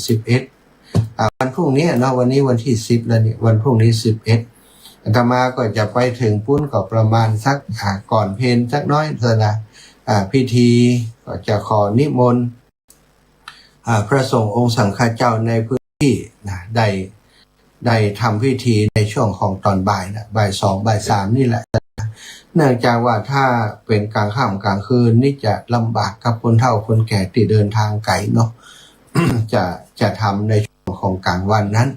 11วันพรุ่งนี้เนาะวันนี้วันที่10แล้วนี่วันพรุ่งนี้11อาตมาก็จะไปถึงปุ้นก็ประมาณสักก่อนเพลสักน้อยเท่านั้นพิธีก็จะขอนิมนต์พระสงฆ์องค์สังฆเจ้าในพื้นที่ได้ทำพิธีในช่วงของตอนบ่ายนะบ่าย2บ่าย3นี่แหละเนื่องจากว่าถ้าเป็นกลางค่ำกลางคืนนี่จะลำบากกับคนเฒ่าคนแก่ที่เดินทางไกลเนาะ จะทำในช่วงข ของกลางวันนั้น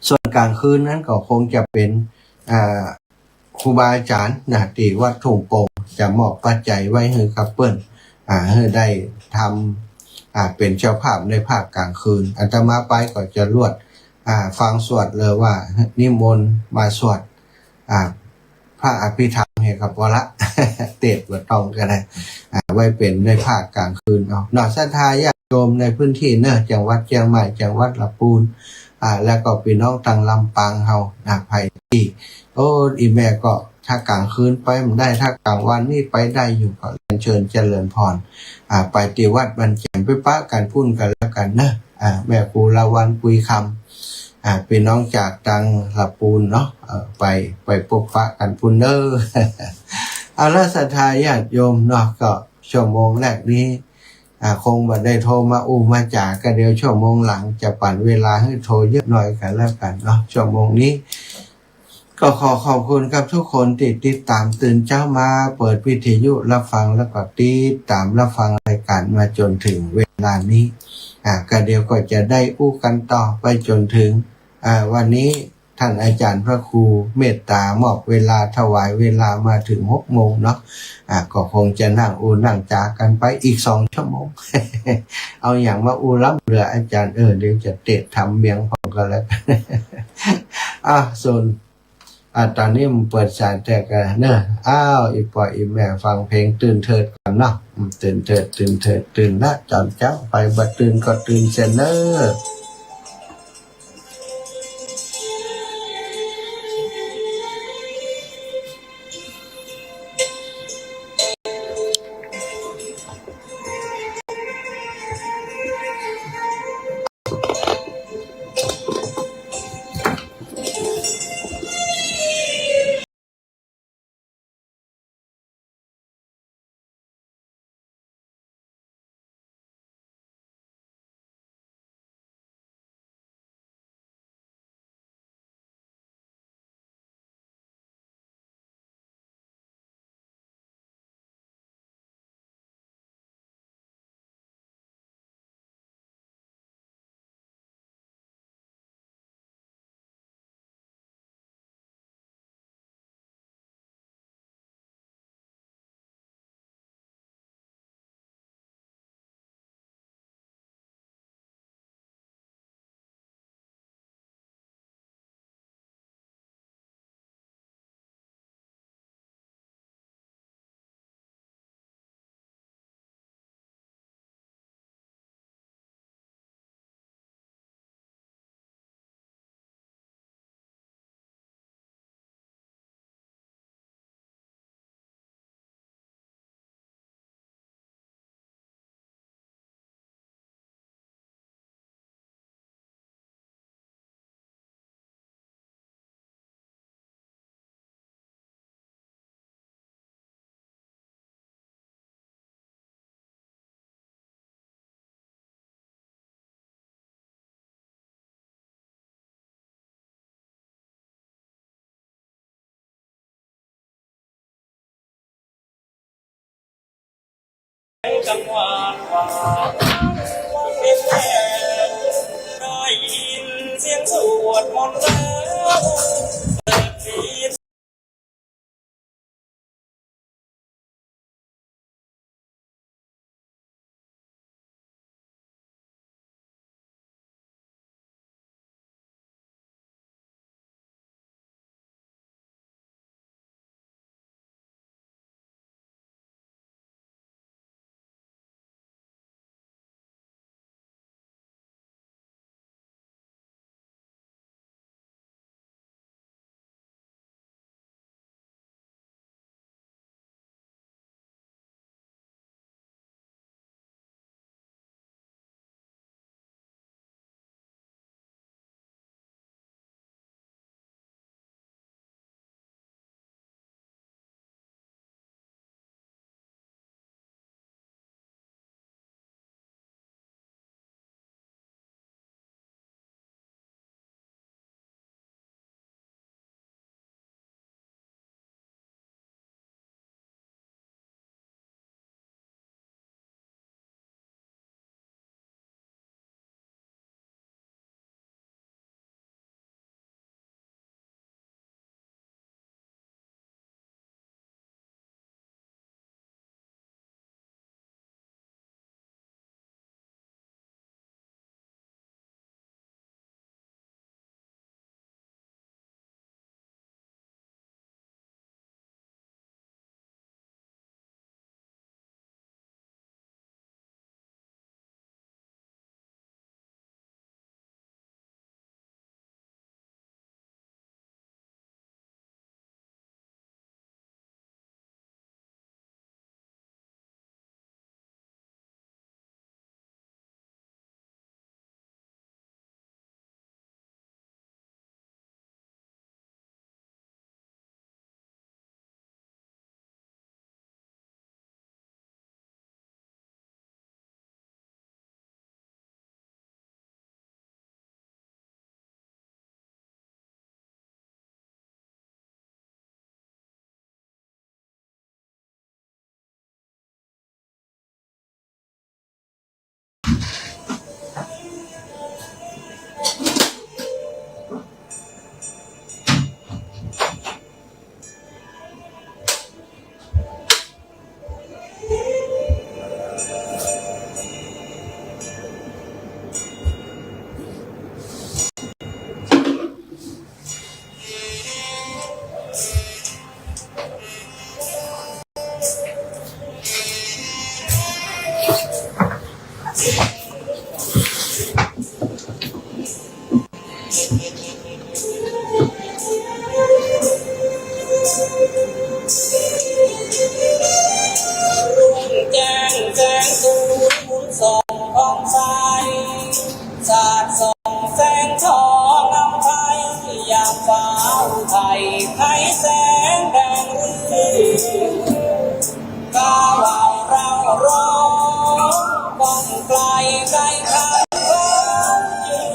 ส่วนกลางคืนนั้นก็คงจะเป็นครูบาอาจารย์นะที่วัดทุ่งโป่งจะมอบปัจจัยไว้ให้กับเปิ้นให้ได้ทำเป็นเจ้าภาพในภาคกลางคืนอาตมาไปก็จะรวดฟังสวดเลยว่านิมนต์มาสวดพระอภิธรรมให้กับวละ เตดว่าต้องก็ได้ไว้เป็นในภาคกลางคืนเอานอกศรัทธาญาติโยมในพื้นที่เนอะจังหวัดเชียงใหม่จังหวัดลำพูนแล้วก็พี่น้องทางลำปางเฮาไผที่โอ้อีแม่ก็ถ้ากลางคืนไปมันได้ถ้ากลางวันนี่ไปได้อยู่ก็เชิญเจริญพรไปที่วัดบันแจมไปปะกันพุ่นกันแล้วกันเนอะแม่ครูละวันปุยคำพี่น้องจากตังลำปูนเนาะไปพบปะกันพุ่นเนอ เอาละศรัทธาญาติโยมเนาะก็ชั่วโมงแรกนี้คงบ่ได้โทรมามาจากกันเดียวชั่วโมงหลังจะปั่นเวลาให้โทรเยอะหน่อยกันแล้วกันเนาะชั่วโมงนี้ก็ขอขอบคุณครับทุกคนที่ติดตามตื่นเช้ามาเปิดวิทยุรับฟังแล้วก็ติดตามรับฟังรายการมาจนถึงเวลานี้ก็เดียวก็จะได้กันต่อไปจนถึงวันนี้ท่านอาจารย์พระครูเมตตามอบเวลาถวายเวลามาถึง6 โมงเนาะก็คงจะนั่งนั่งจากกันไปอีก2 ชั่วโมง เอาอย่างมาล้ำเรืออาจารย์เดี๋ยวจะเตะทำเมียงพอกันแล้ว ส่วนตอนนี้มันเปิดสายแต่กันเนอะอีปอยอีแม่ฟังเพลงตื่นเถิดกันเนาะตื่นเถิดตื่นเถิดตื่นละจอนเจ้าไปบัดตื่นก็ตื่นเสนอกังวานวานเป็นแม่ได้ยินเสียงสวดมนต์แล้ว แจ้งแจ้งสูนบุญส่องท้องใสสาดส่องแสงทองนำไทยยามฟ้าอุทัยไทยแสงแดงรื่นก้าวเราร้องก้องไกลไกลข้างฟ้ายืน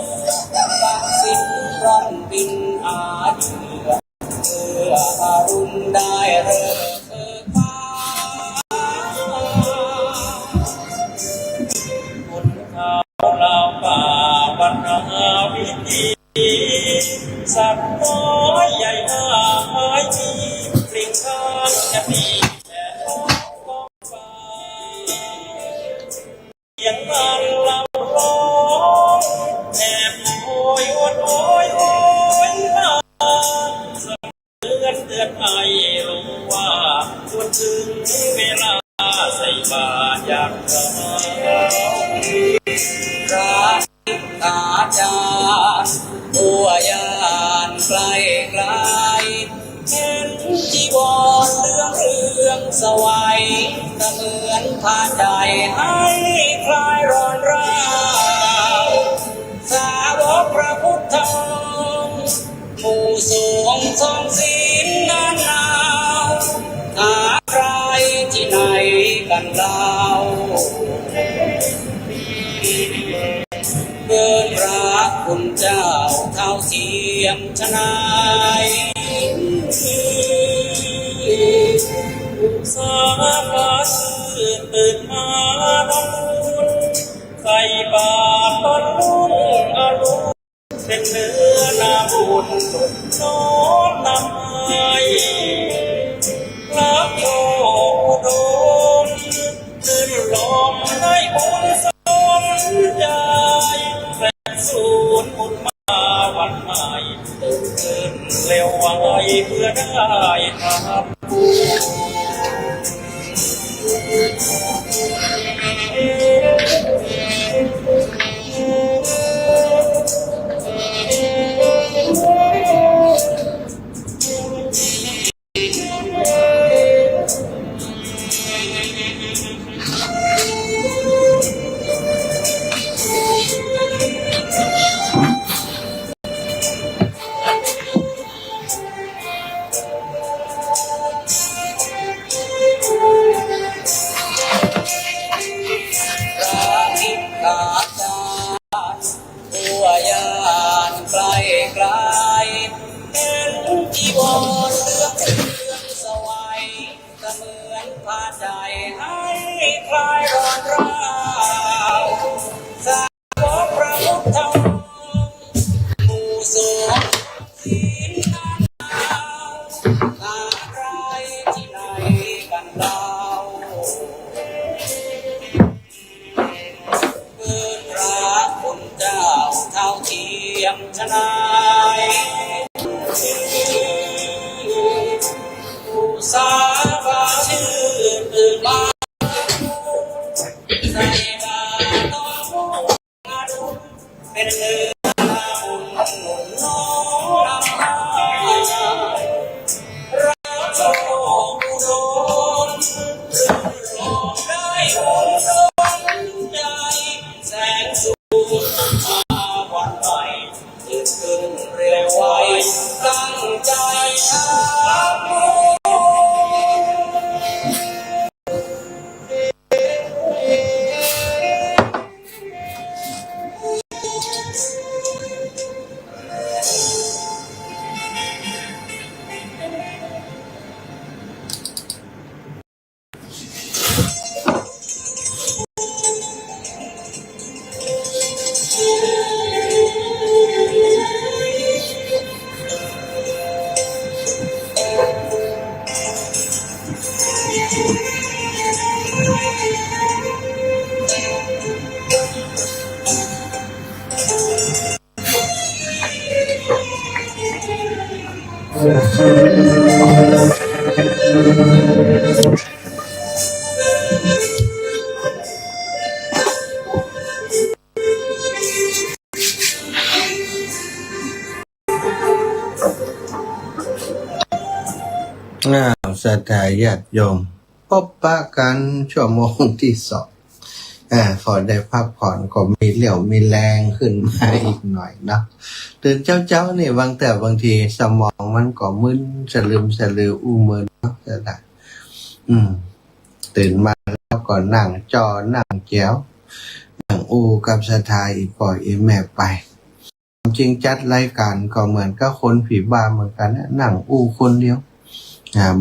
ศักดิ์สิทธิ์ร่อนบินอาเยือเพื่ออรุณได้เริ่มเบิกฟ้า คนเขาเหล่าป่าบรรณาวิธีสัตว์น้อยใหญ่มากมายมีปลิงทางจะมีแค่ท้องฟ้าเสียงมันเล่าร้องแอบโอยอวดโอยโอยมาเตือนให้รู้ว่าควรถึงเวลาใส่บาตรอยากเรารักอาจารย์ตัวยานไกลไกลเห็นจีวรเรื่องสวัยแต่เหมือนพาใจให้คลายร้อนราวสาวกพระพุทธองค์ผู้ทรงทรงศีลนานนาวหาใครที่ไหนกันเล่าเกินพระคุณเจ้าเท่าเทียมชนายสาบาตื่นมาทำบุญใส่บาตรตอนรุ่งอรุณเป็นเนื้อนาบุญน้อมนำให้รับโยอุดมตื่นลมได้บุญสมใจเป็นศูนย์บุญมาวันใหม่ตื่นขึ้นเร็วไวเพื่อได้ทำบุญ ข ศรัทธาญาติโยมพบปะกันชั่วโมงที่สองพอได้พักผ่อนก็มีเหลี่ยวมีแรงขึ้นมาอีกหน่อยเนาะตื่นเจ้านี่บางทีสมองมันก็มึนสลืออู้มึนเนาะแต่ตื่นมาแล้วก็นั่งจอนั่งแจ๋วนั่งอู้กับศรัทธาอีปล่อยอีแม่ไปจริงจัดรายการก็เหมือนกับคนผีบ้าเหมือนกันนะนั่งอู้คนเดียว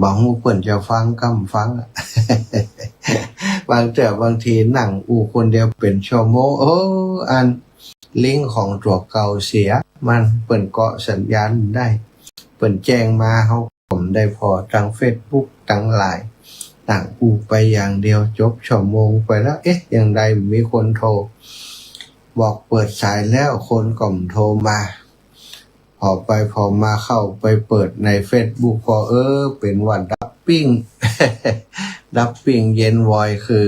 บางหูเปิ่นจะฟังกำฟัง บางทีนั่งอู้คนเดียวเป็นชั่วโมงอันลิงก์ของตัวเก่าเสียมันเปิ่นเกาะสัญญาณได้เปิ่นแจ้งมาเขาผมได้พอทาง Facebook ทางไลน์นั่งอู้ไปอย่างเดียวจบชั่วโมงไปแล้วอย่างใดมีคนโทรบอกเปิดสายแล้วคนก็โทรมาพอมาเข้าไปเปิดใน Facebook ก็เป็นว่าดับปิ้ง ดับปิ้งเย็นวอยคือ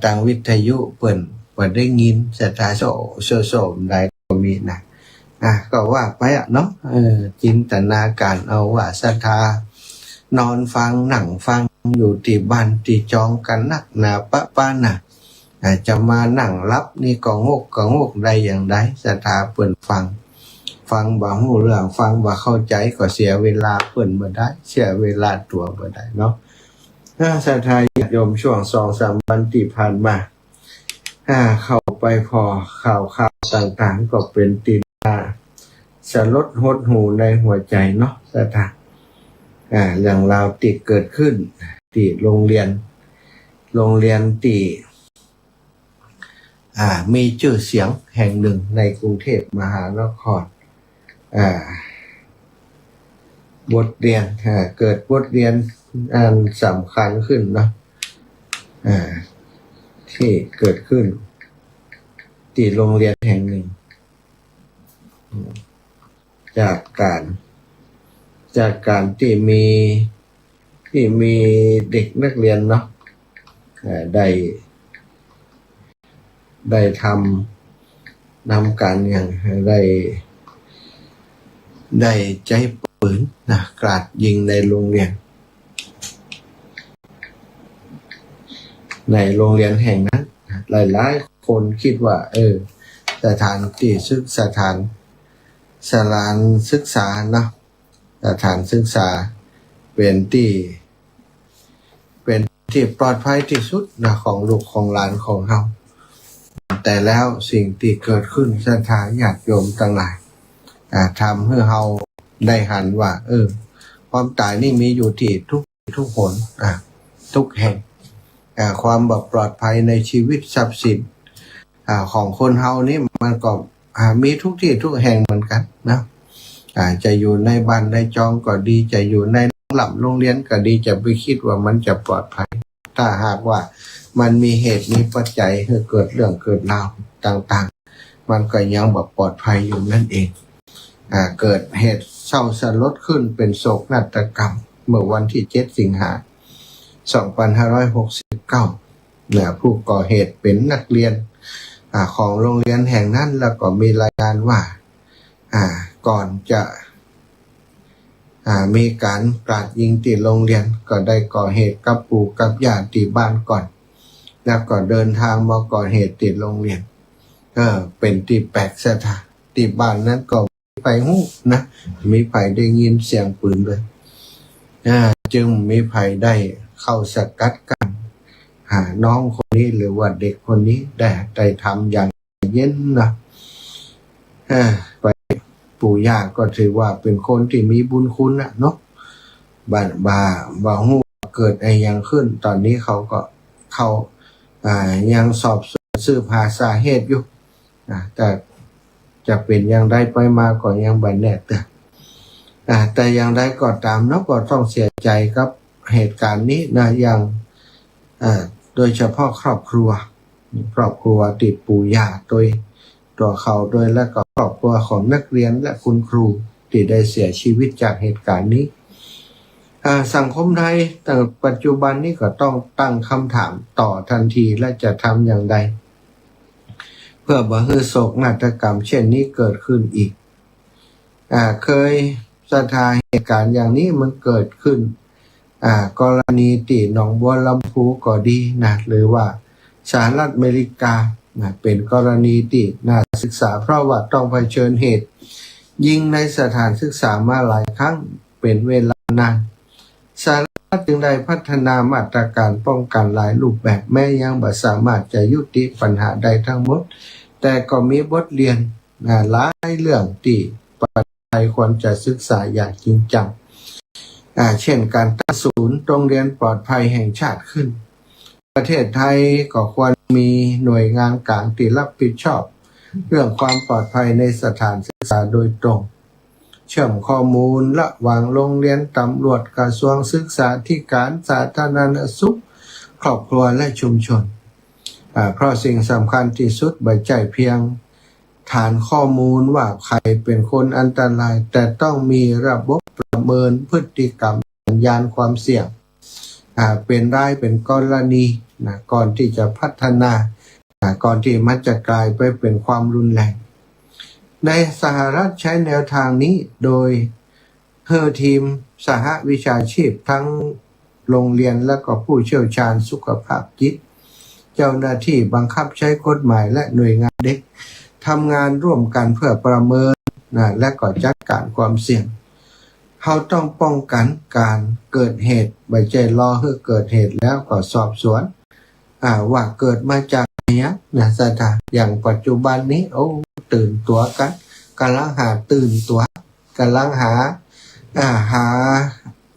ทางวิทยุเปิ่นได้ยินศรัทธาโสมได้ก็มีนะก็ว่าไปเนาะจินตนาการเอาว่าศรัทธานอนฟังหนังฟังอยู่ที่บ้านที่จองกันนักหนาป้าน่ะจะมานั่งรับนี่ก็งกได้อย่างใดศรัทธาเปิ่นฟังบ่ฮู้เรื่องฟังบ่เข้าใจก็เสียเวลาเปิ่นบ่ได้เสียเวลาตัวบ่ได้เนาะศรัทธาญาติโยมช่วง 2-3 วันที่ผ่านมาเข้าไปพอข่าวต่างๆก็เป็นตีน่าสลดหดหูในหัวใจเนาะศรัทธาเรื่องราวที่เกิดขึ้นที่โรงเรียนที่มีชื่อเสียงแห่งหนึ่งในกรุงเทพมหานครบทเรียนเกิดบทเรียนอันสำคัญขึ้นเนาะที่เกิดขึ้นที่โรงเรียนแห่งหนึ่งจากการที่มีเด็กนักเรียนเนาะได้นำการอย่างได้ใช้ปืนกราดยิงในโรงเรียนแห่งนั้นหลายๆคนคิดว่าสถานศึกษาเนาะสถานศึกษาเป็นที่ปลอดภัยที่สุดนะของลูกของหลานของเฮาแต่แล้วสิ่งที่เกิดขึ้นศรัทธาญาติโยมทั้งหลายทำให้เฮาได้หันว่าความตายนี่มีอยู่ที่ทุกหนทุกแห่งความปลอดภัยในชีวิตทรัพย์สินของคนเฮานี่มันก็มีทุกที่ทุกแห่งเหมือนกันนะจะอยู่ในบ้านในจองก็ดีจะอยู่ในโรงเรียนก็ดีจะไปคิดว่ามันจะปลอดภัยถ้าหากว่ามันมีเหตุมีปัจจัยให้เกิดเรื่องเกิดราวต่างๆมันก็ยังปลอดภัยอยู่นั่นเองเกิดเหตุเศร้าสลดขึ้นเป็นโศกนาฏกรรมเมื่อวันที่7 สิงหาคม 2569เนี่ยผู้ก่อเหตุเป็นนักเรียนของโรงเรียนแห่งนั้นแล้วก็มีรายงานว่าก่อนจะมีการกราดยิงที่โรงเรียนก็ได้ก่อเหตุกับปู่กับย่าที่บ้านก่อนแล้วก็เดินทางมาก่อเหตุที่โรงเรียนเป็นที่แปลกสถานที่บ้านนั้นก็มีไฟหูนะมีไฟได้ยินเสียงปืนเลยจึงมีไฟได้เข้าสกัดกันน้องคนนี้หรือว่าเด็กคนนี้ได้ทำอย่างเย็นนะไปปู่ย่าก็ถือว่าเป็นคนที่มีบุญคุณนะเนาะบ่าหูเกิดอะไรยังขึ้นตอนนี้เขายังสอบสืบหาสาเหตุอยู่แต่จะเป็นอย่างไรไปมาก็ยังบันแน่แต่อย่างไรก็ตามเนาะก็ต้องเสียใจกับเหตุการณ์นี้นะอย่างโดยเฉพาะครอบครัวติดปู่ย่าตัวเขาโดยและก็ครอบครัวของนักเรียนและคุณครูที่ได้เสียชีวิตจากเหตุการณ์นี้สังคมไทยแต่ปัจจุบันนี้ก็ต้องตั้งคำถามต่อทันทีและจะทำอย่างไรเพื่อบ่ให้โศกนาฏกรรมเช่นนี้เกิดขึ้นอีกเคยศรัทธาเหตุการณ์อย่างนี้มันเกิดขึ้น กรณีตีหนองบัวลำพูก็ดีนะหรือว่าสหรัฐอเมริกานะเป็นกรณีที่น่าศึกษาเพราะว่าต้องเผชิญเหตุยิงในสถานศึกษามาหลายครั้งเป็นเวลานานสหรัฐจึงได้พัฒนามาตรการป้องกันหลายรูปแบบแม้ยังไม่สามารถจะยุติปัญหาได้ทั้งหมดแต่ก็มีบทเรียนหลายเรื่องที่ประเทศไทยควรจะศึกษาอย่างจริงจังเช่นการตั้งศูนย์โรงเรียนปลอดภัยแห่งชาติขึ้นประเทศไทยก็ควรมีหน่วยงานกลางที่รับผิดชอบเรื่องความปลอดภัยในสถานศึกษาโดยตรงเชื่อมข้อมูลระหว่างโรงเรียนตำรวจกระทรวงศึกษาธิการสาธารณสุขครอบครัวและชุมชนเพราะสิ่งสำคัญที่สุดไม่ใช่เพียงฐานข้อมูลว่าใครเป็นคนอันตรายแต่ต้องมีระบบประเมินพฤติกรรมสัญญาณความเสี่ยงเป็นรายเป็นกรณีก่อนที่จะพัฒนาก่อนที่มันจะกลายไปเป็นความรุนแรงในสหรัฐใช้แนวทางนี้โดยทีมสหวิชาชีพทั้งโรงเรียนและก็ผู้เชี่ยวชาญสุขภาพจิตเจ้าหน้าที่บังคับใช้กฎหมายและหน่วยงานเด็กทำงานร่วมกันเพื่อประเมินและก็จัดการความเสี่ยงเขาต้องป้องกันการเกิดเหตุไม่ใช่รอให้เกิดเหตุแล้วก็สอบสวนว่าเกิดมาจากสถานอย่างปัจจุบันนี้ตื่นตัวกันกำลังหาตื่นตัวกำลังหา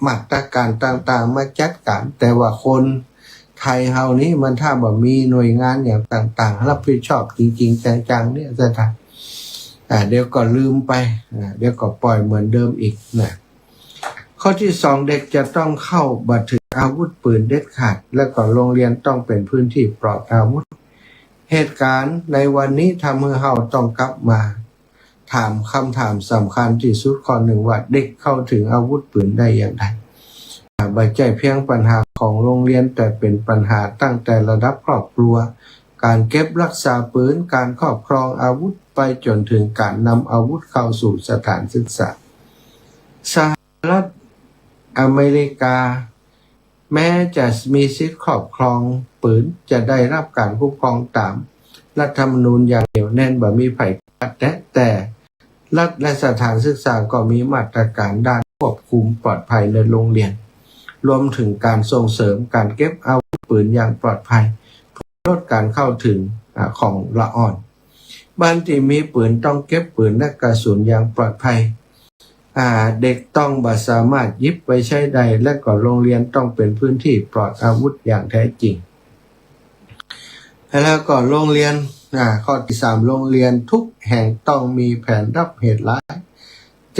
มาตรการต่างๆมาจัดการแต่ว่าคนไทยเฮานี้มันถ้าบ่มีหน่วยงานอย่างต่างๆรับผิดชอบจริงๆจังๆเนี่ยสถานเดี๋ยวก็ลืมไปเดี๋ยวก็ปล่อยเหมือนเดิมอีกนะข้อที่2เด็กจะต้องเข้าบันทึกอาวุธปืนเด็ดขาดและก็โรงเรียนต้องเป็นพื้นที่ปลอดอาวุธเหตุการณ์ในวันนี้ทำให้เราต้องกลับมาถามคำถามสำคัญที่สุดข้อหนึ่งว่าเด็กเข้าถึงอาวุธปืนได้อย่างไรไม่ใช่เพียงปัญหาของโรงเรียนแต่เป็นปัญหาตั้งแต่ระดับครอบครัวการเก็บรักษาปืนการครอบครองอาวุธไปจนถึงการนำอาวุธเข้าสู่สถานศึกษาสหรัฐอเมริกาแม้จะมีสิทธิครอบครองปืนจะได้รับการคุ้มครองตามรัฐธรรมนูญอย่างเหนียวแน่นบ่มีไผขัดแต่รัฐและสถานศึกษาก็มีมาตรการด้านควบคุมปลอดภัยในโรงเรียนรวมถึงการส่งเสริมการเก็บอาวุธปืนอย่างปลอดภัยเพื่อลดการเข้าถึงของละอ่อนบ้านที่มีปืนต้องเก็บปืนและกระสุนอย่างปลอดภัยเด็กต้องบ่สามารถยิบไปใช้ได้และก็โรงเรียนต้องเป็นพื้นที่ปลอดอาวุธอย่างแท้จริงแล้วก็โรงเรียนข้อที่3โรงเรียนทุกแห่งต้องมีแผนรับเหตุร้าย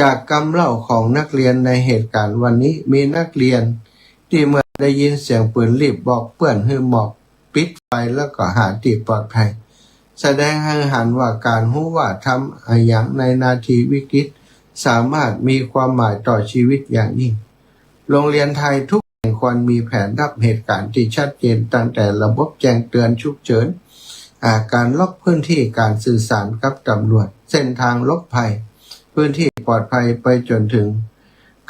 จากคำเล่าของนักเรียนในเหตุการณ์วันนี้มีนักเรียนที่เมื่อได้ยินเสียงปืนรีบบอกเพื่อนให้หมอบปิดไฟแล้วก็หาที่ปลอดภัยแสดงให้เห็นว่าการรู้ว่าทำอย่างในนาทีวิกฤตสามารถมีความหมายต่อชีวิตอย่างยิ่งโรงเรียนไทยทุกแห่งควรมีแผนรับเหตุการณ์ที่ชัดเจนตั้งแต่ระบบแจ้งเตือนฉุกเฉินการล็อกพื้นที่การสื่อสารกับตำรวจเส้นทางหลบภัยพื้นที่ปลอดภัยไปจนถึง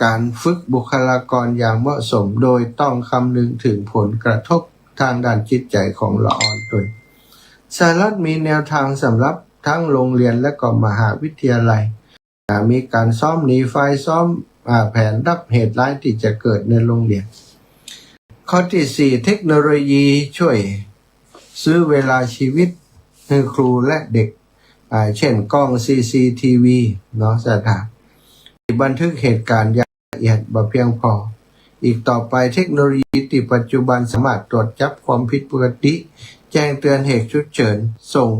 การฝึกบุคลากรอย่างเหมาะสมโดยต้องคำนึงถึงผลกระทบทางด้านจิตใจของละอ่อนตนสหรัฐมีแนวทางสำหรับทั้งโรงเรียนและก็มหาวิทยาลัยมีการซ้อมหนีไฟซ้อมแผนรับเหตุร้ายที่จะเกิดในโรงเรียนข้อที่4เทคโนโลยีช่วยซื้อเวลาชีวิตให้ครูและเด็กเช่นกล้อง CCTV สถานที่บันทึกเหตุการณ์อย่างละเอียดบ่เพียงพออีกต่อไปเทคโนโลยีที่ปัจจุบันสามารถตรวจจับความผิดปกติแจ้งเตือนเหตุฉุกเฉินส่ง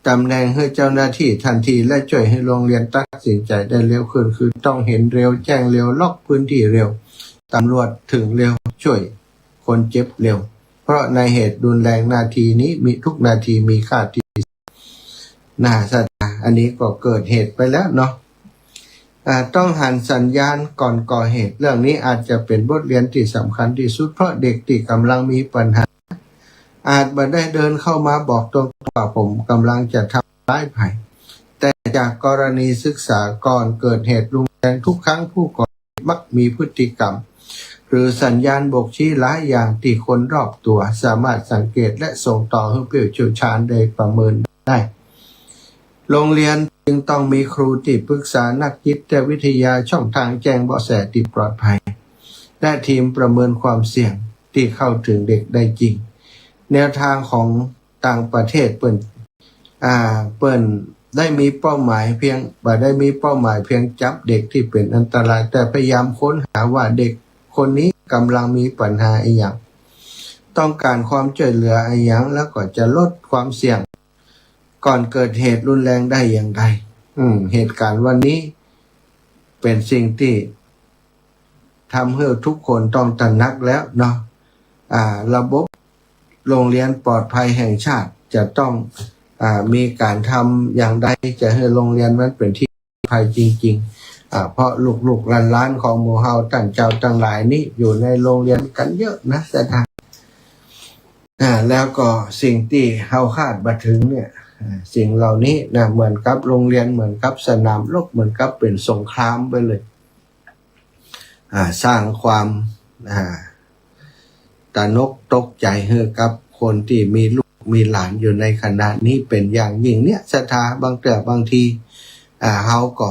ตำแหน่งให้เจ้าหน้าที่ทันทีและช่วยให้โรงเรียนตัดสินใจได้เร็วขึ้นคือต้องเห็นเร็วแจ้งเร็วล็อกพื้นที่เร็วตำรวจถึงเร็วช่วยคนเจ็บเร็วเพราะในเหตุรุนแรงนาทีนี้มีทุกนาทีมีค่าที่อันนี้ก็เกิดเหตุไปแล้วเนาะต้องหันสัญญาณก่อนก่อเหตุเรื่องนี้อาจจะเป็นบทเรียนที่สำคัญที่สุดเพราะเด็กที่กำลังมีปัญหาอาจไม่ได้เดินเข้ามาบอกตรงว่าผมกำลังจะทำร้ายใครแต่จากกรณีศึกษาก่อนเกิดเหตุรุนแรงทุกครั้งผู้ก่อเหตุมักมีพฤติกรรม รือสัญญาณบ่งชี้หลายอย่างที่คนรอบตัวสามารถสังเกตและส่งต่อให้ผู้เชี่ยวชาญได้ประเมินได้โรงเรียนจึงต้องมีครูที่ปรึกษานักจิตวิทยาช่องทางแจ้งเบาะแสที่ปลอดภัยและทีมประเมินความเสี่ยงที่เข้าถึงเด็กได้จริงแนวทางของต่างประเทศเปิ้นได้มีเป้าหมายเพียงจับเด็กที่เป็นอันตรายแต่พยายามค้นหาว่าเด็กคนนี้กำลังมีปัญหาอะไรอย่างต้องการความช่วยเหลืออะไรอย่างแล้วก็จะลดความเสี่ยงก่อนเกิดเหตุรุนแรงได้อย่างไรเหตุการณ์วันนี้เป็นสิ่งที่ทำให้ทุกคนต้องตระหนักแล้วเนาะระบบโรงเรียนปลอดภัยแห่งชาติจะต้องมีการทำอย่างใดจะให้โรงเรียนมันเป็นที่ปลอดภัยจริงๆเพราะลูกๆหลานๆของหมู่เฮาตั้งเจ้าตั้งหลายนี้อยู่ในโรงเรียนกันเยอะนะสถานแล้วก็สิ่งที่เฮาคาดบ่ถึงเนี่ยสิ่งเหล่านี้นะเหมือนกับโรงเรียนเหมือนกับสนามรบเหมือนกับเป็นสงครามไปเลยสร้างความตระหนกตกใจให้กับคนที่มีลูกมีหลานอยู่ในขณะนี้เป็นอย่างยิ่งเนี่ยสถาบางทีเฮาก็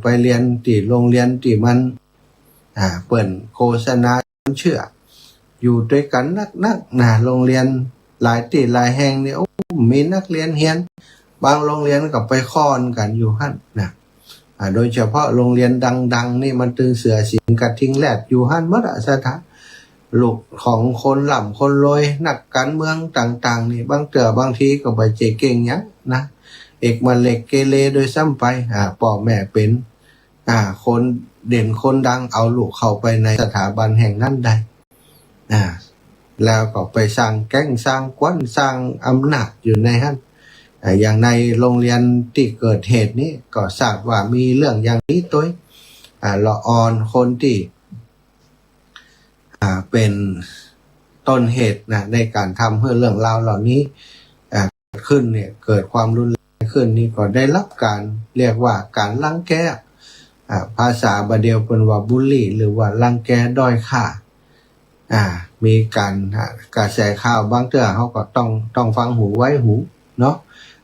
ไปเรียนที่โรงเรียนที่มันเปิ่นโฆษณาเชื่ออยู่ด้วยกันนักโรงเรียนหลายที่หลายแห่งเนี่ยมีนักเรียนเรียนบางโรงเรียนก็ไปค้อนกันอยู่หั่นนะโดยเฉพาะโรงเรียนดังๆนี่มันตึงเสือสิงกระทิงแลดอยู่หั่นหมดสถานลูกของคนหล่ำคนรวยนักการเมืองต่างๆนี่บางทีก็ไปเจเก่งยังนะเอกมาเล็กเกเรโดยซ้ำไปพ่อแม่เป็นคนเด่นคนดังเอาลูกเข้าไปในสถาบันแห่งนั้นได้แล้วก็ไปสร้างแก๊งสร้างกวนสร้างอำนาจอยู่ในนั้นอย่างในโรงเรียนที่เกิดเหตุนี้ก็ทราบว่ามีเรื่องอย่างนี้ตัวละออนคนที่เป็นต้นเหตุนะในการทำให้เรื่องราวเหล่านี้เกิดขึ้นเนี่ยเกิดความรุนแรงขึ้นนี่ก็ได้รับการเรียกว่าการรังแกภาษาบาเดียวเป็นว่าบูลลี่หรือว่ารังแกด้อยค่ามีการกระแสข่าวบางเทื่อเขาก็ต้องฟังหูไว้หูเนาะ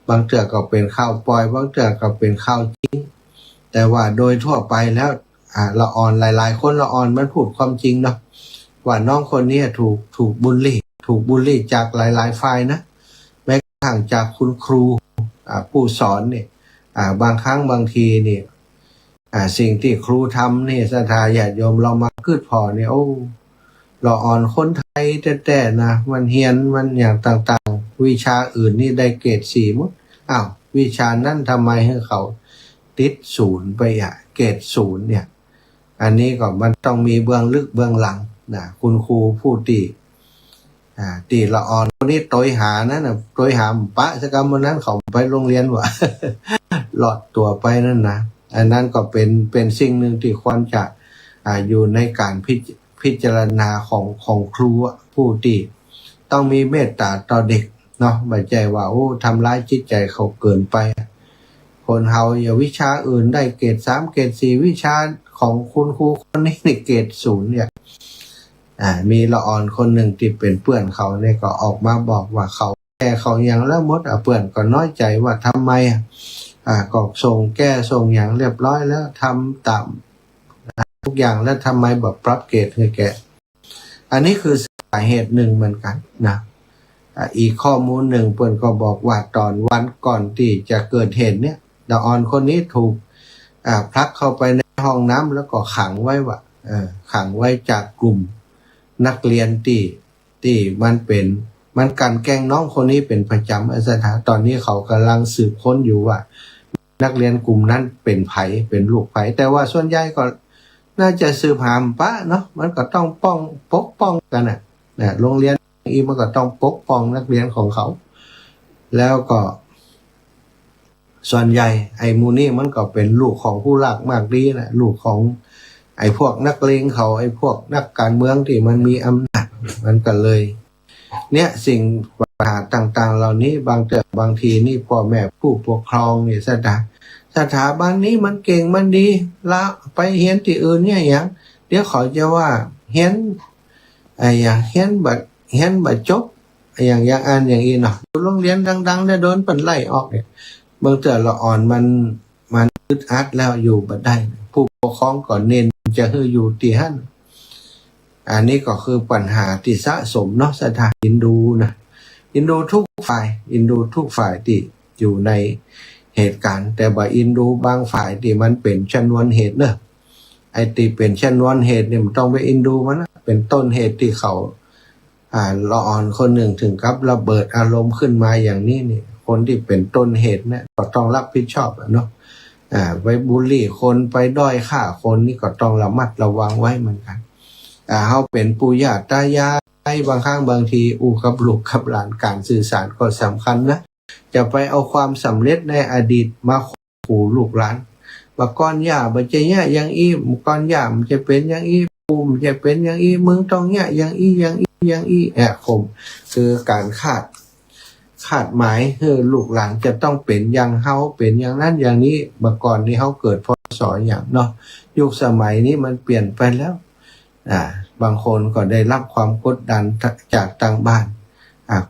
บางเทื่อก็เป็นข่าวปล่อยบางเทื่อก็เป็นข่าวจริงแต่ว่าโดยทั่วไปแล้วละออนหลายๆคนละออนมันพูดความจริงเนาะว่าน้องคนนี้ถูกบูลลี่จากหลายๆฝ่ายนะแม้กระทั่งจากคุณครูผู้สอนเนี่ยบางครั้งบางทีเนี่ยสิ่งที่ครูทำเนี่ยศรัทธาญาติโยมเรามาคืดพอเนี่ยละอ่อนคนไทยแต่นะมันเฮียนมันอย่างต่างๆวิชาอื่นนี่ได้เกรด4มั้งวิชานั้นทำไมให้เขาติด0ไปเกรด0เนี่ยอันนี้ก็มันต้องมีเบื้องลึกเบื้องหลังนะคุณครูผู้ตีละอ่อนคนนี้โตยหานั่นน่ะโตยหาปะสกรรมวันนั้นเขาไปโรงเรียนว่ะ หลอดตัวไปนั่นนะอันนั้นก็เป็นสิ่งหนึ่งที่ควรจะอยู่ในการพิจารณาของครูผู้ที่ต้องมีเมตตาต่อเด็กเนาะไม่ใช่ว่าทำร้ายจิตใจเขาเกินไปคนเฮาอย่าวิชาอื่นได้เกรด3เกรด4วิชาของคุณครูคนนี้นี่เกรด0เนี่ยมีละอ่อนคนหนึ่งที่เป็นเพื่อนเขาเนี่ยก็ออกมาบอกว่าเขาแก้เขาอย่างแล้วมดเพื่อนก็น้อยใจว่าทำไมก็ส่งแก้ส่งอย่างเรียบร้อยแล้วทำตามทุกอย่างแล้วทำไมแบบปรับเกรดให้แกอันนี้คือสาเหตุหนึ่งเหมือนกันนะอีกข้อมูลหนึ่งเพื่อนก็บอกว่าตอนวันก่อนที่จะเกิดเหตุเนี่ยละอ่อนคนนี้ถูกพลักเข้าไปในห้องน้ำแล้วก็ขังไว้ขังไว้จากกลุ่มนักเรียนที่มันกันแกล้งน้องคนนี้เป็นประจำสถานตอนนี้เขากำลังสืบค้นอยู่ว่านักเรียนกลุ่มนั้นเป็นไผเป็นลูกไผแต่ว่าส่วนใหญ่ก็น่าจะสืบหามปะเนาะมันก็ต้องปกป้องกันโรงเรียนมันก็ต้องปกป้องนักเรียนของเขาแล้วก็ส่วนใหญ่ไอ้มูนี่มันก็เป็นลูกของผู้หลักมากดีนะลูกของไอ้พวกนักเลงเขาไอ้พวกนักการเมืองที่มันมีอำนาจมันก็เลยเนี่ยสิ่งปัญหาต่างๆเหล่านี้บางทีนี่พ่อแม่ผู้ปกครองเนี่ยสถาบันนี้มันเก่งมันดีละไปเรียนที่อื่นเนี่ยอย่างเดี๋ยวเขาจะว่า เฮียนอย่างเฮียนบัดจบอย่างอ่านอย่างอีเนาะโรงเรียนดังๆได้โดนเปิ้นไล่ออกเนี่ยบางเทื่อละอ่อนมันอึดอัดแล้วอยู่บ่ได้ผู้ปกครองก็เน้นจะให้อยู่ที่หั่นอันนี้ก็คือปัญหาที่สะสมเนาะสถานอินดูนะอินดูทุกฝ่ายที่อยู่ในเหตุการณ์แต่ว่าอินดูบางฝ่ายที่มันเป็นชนวนเหตุเนอะไอ้ที่เป็นชนวนเหตุเนี่ยมันต้องไปอินดูมันนะเป็นต้นเหตุที่เขาละอ่อนคนหนึ่งถึงกับระเบิดอารมณ์ขึ้นมาอย่างนี้เนี่ยคนที่เป็นต้นเหตุเนี่ยก็ต้องรับผิดชอบเนาะไปบูลลี่คนไปด้อยค่าคนนี่ก็ต้องระมัดระวังไว้เหมือนกันเขาเป็นปู่ย่าตายายบางครั้งบางทีกับลูกกับหลานการสื่อสารก็สำคัญนะจะไปเอาความสำเร็จในอดีตมาขู่ลูกหลานว่าก้อนย่ามันจะเนี่ยอย่างอีก้อนย่ามันจะเป็นอย่างอีปูมันจะเป็นอย่างอีมึงต้องเนี่ยอย่างอีข่มคือการคาดหมายคือลูกหลานจะต้องเป็นอย่างเฮาเป็นอย่างนั้นอย่างนี้เมื่อก่อนนี้เฮาเกิดพศอย่างเนาะยุคสมัยนี้มันเปลี่ยนไปแล้วบางคนก็ได้รับความกดดันจากทางบ้าน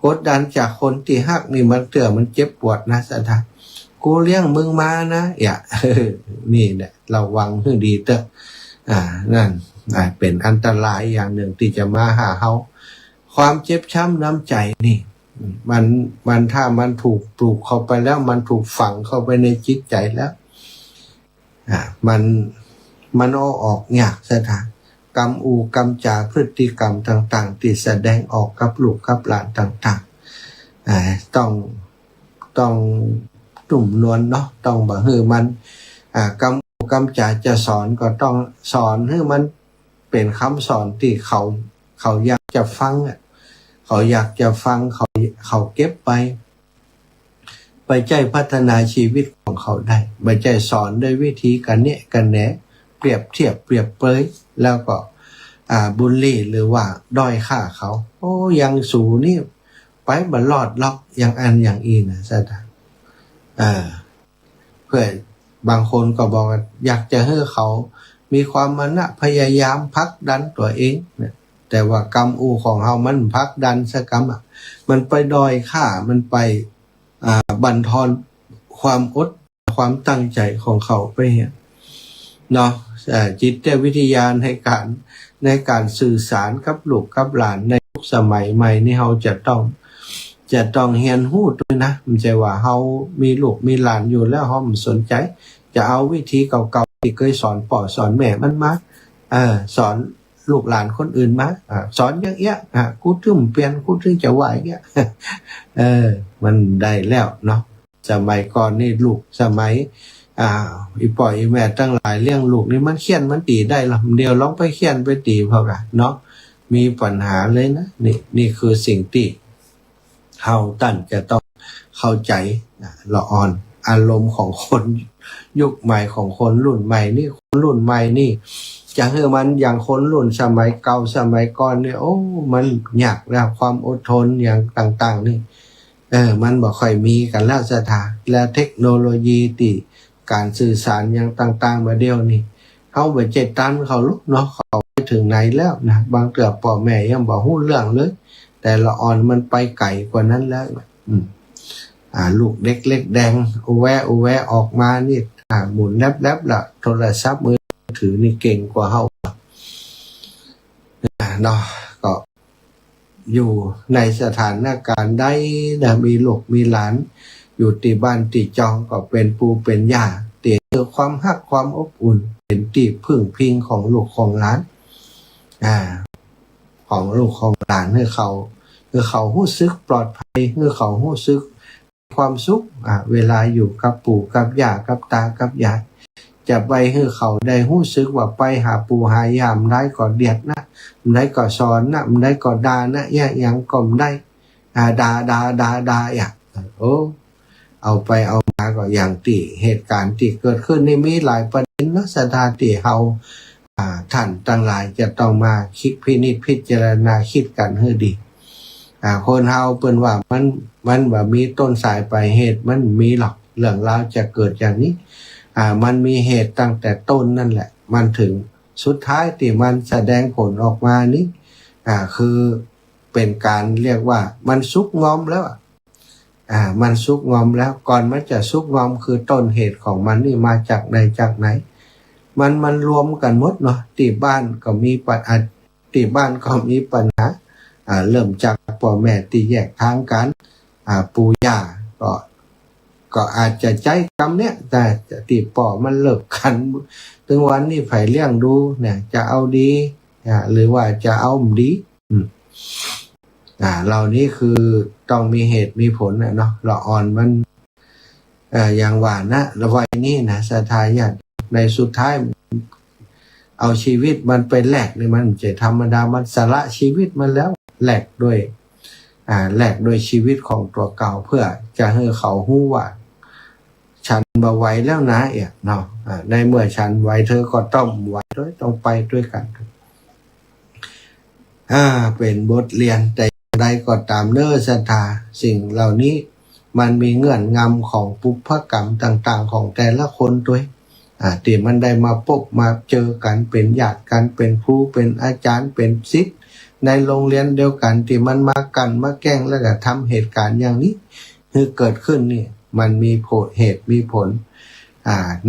กดดันจากคนที่ฮักนี่มันมันเจ็บปวดนะสถานกูเลี้ยงมึงมานะนี่แหละระวังให้ดีเถอะนั่นเป็นอันตรายอย่างหนึ่งที่จะมาหาเฮาความเจ็บช้ำน้ำใจนี่มันถ้ามันถูกปลูกเข้าไปแล้วมันถูกฝังเข้าไปในจิตใจแล้วมันเอาออกยากสถานกรรมกรรมจาพฤติกรรมต่างๆที่แสดงออกกับลูกกับหลานต่างๆต้องตุ่มนวลเนาะต้องบ่ฮือมันกรรมจาจะสอนก็ต้องสอนให้มันเป็นคำสอนที่เขาอยากจะฟังเขาอยากจะฟังเขาเก็บไปใจพัฒนาชีวิตของเขาได้ไม่ใจสอนด้วยวิธีกันแหนเปรียบเทียบเปรียบเปรยแล้วก็บูลลี่หรือว่าด้อยค่าเขายังสูนี่ไปบรรลอดล็อกอย่างอันอย่างอีนะสถานเพื่อบางคนก็บอกอยากจะให้เขามีความมณะพยายามพักดันตัวเองเนี่ยแต่ว่ากรรมของเขามันพักดันสกรรมมันไปด้อยค่ามันไปบั่นทอนความตั้งใจของเขาไปเนาะจิตวิทยาในการสื่อสารกับลูกกับหลานในยุคสมัยใหม่นี่เราจะต้องเรียนรู้ด้วยนะไม่ใช่ว่าเรามีลูกมีหลานอยู่แล้วเราไม่สนใจจะเอาวิธีเก่าๆที่เคยสอนพ่อสอนแม่มันมาสอนลูกหลานคนอื่นมาสอนอย่างเงี้ยกูถึงเปลี่ยนกูถึงจะไหวเงี้ยมันได้แล้วเนาะสมัยก่อนนี่ลูกสมัยอีปล่อยอีแม่ตั้งหลายเรื่องลูกนี่มันเขียนมันตีได้หรอเดียวลองไปเขียนไปตีพอกันเนาะมีปัญหาเลยนะนี่คือสิ่งที่เราตั้งจะต้องเข้าใจละอ่อนอารมณ์ของคนยุคใหม่ของคนรุ่นใหม่นี่คนรุ่นใหม่นี่จะให้มันอย่างคนรุ่นสมัยเก่าสมัยก่อนเนี่ยมันยากแล้วความอดทนอย่างต่างๆนี่มันบ่ค่อยมีกันแล้วสถานและเทคโนโลยีที่การสื่อสารอย่างต่างๆมาเดียวนี่เขาไปเจ็ดตันเขาลุกเนาะเขาไปถึงไหนแล้วนะบางเกือบพ่อแม่ยังบอกหู้เรื่องเลยแต่ละอ่อนมันไปไกลกว่านั้นแล้วลูกเด็กเล็กแดงอุแวะออกมานี่หมุนแลบๆละโทรศัพท์มือถือนี่เก่งกว่าเฮาเนาะก็อยู่ในสถานการณ์ใดนะมีลูกมีหลานอยู่ที่บ้านที่จองก็เป็นปู่เป็นย่าเตียเจอความฮักความอบอุ่นเป็นที่พึ่งพิงของลูกของหลานของลูกของหลานให้เขารู้สึกปลอดภัยให้เขารู้สึกความสุขเวลาอยู่กับปู่กับย่ากับตากับยายจะไปให้เขาได้รู้สึกว่าไปหาปู่หายามได้ก็เดียดนะได้ก็สอนนะได้ก็ด่านะยังก็ได้ด่าเอาไปเอามาก็อย่างที่เหตุการณ์ที่เกิดขึ้นนี่มีหลายประเด็นนะสถานที่เฮาท่านทั้งหลายจะต้องมาคิดพิจารณาคิดกันให้ดีคนเฮาเปิ้นว่ามันแบบมีต้นสายปลายเหตุมันมีหรอกเรื่องราวจะเกิดอย่างนี้มันมีเหตุตั้งแต่ต้นนั่นแหละมันถึง สุดท้ายที่มันแสดงผลออกมานี้คือเป็นการเรียกว่ามันสุกงอมแล้วมันสุกงอมแล้วก่อนมันจะสุกงอมคือต้นเหตุของมันนี่มาจากใดจากไหนมันรวมกันหมดเนาะที่บ้านก็มีปัญหาที่บ้านก็มีปัญหาเริ่มจากพ่อแม่ที่แยกทางกันปู่ย่าก็อาจจะใจกรรมเนี้ยแต่ตีป่อมันเลิกกันถึงวันนี้ไผเลี้ยงดูเนี่ยจะเอาดีหรือว่าจะเอาดีเหล่านี้คือต้องมีเหตุมีผลเนาะละอ่อนมันอย่างว่านะละวัยนี้นะสถาญาติในสุดท้ายเอาชีวิตมันไปแลกนี่มันจะธรรมดามันสละชีวิตมันแล้วแลกด้วยชีวิตของตัวเก่าเพื่อจะให้เขาฮู้ว่าฉันบ่ไหวแล้วนะเนาะในเมื่อฉันไหวเธอก็ต้องไหวด้วยต้องไปด้วยกันเป็นบทเรียนแต่ใดก็ตามเนื้อศรัทธาสิ่งเหล่านี้มันมีเงื่อนงำของปุพพกรรมต่างๆของแต่ละคนด้วยที่มันได้มาพบมาเจอกันเป็นญาติกันเป็นครูเป็นอาจารย์เป็นศิษย์ในโรงเรียนเดียวกันที่มันมากันมาแกล้งแล้วก็ทำเหตุการณ์อย่างนี้คือเกิดขึ้นนี่มันมีเหตุมีผล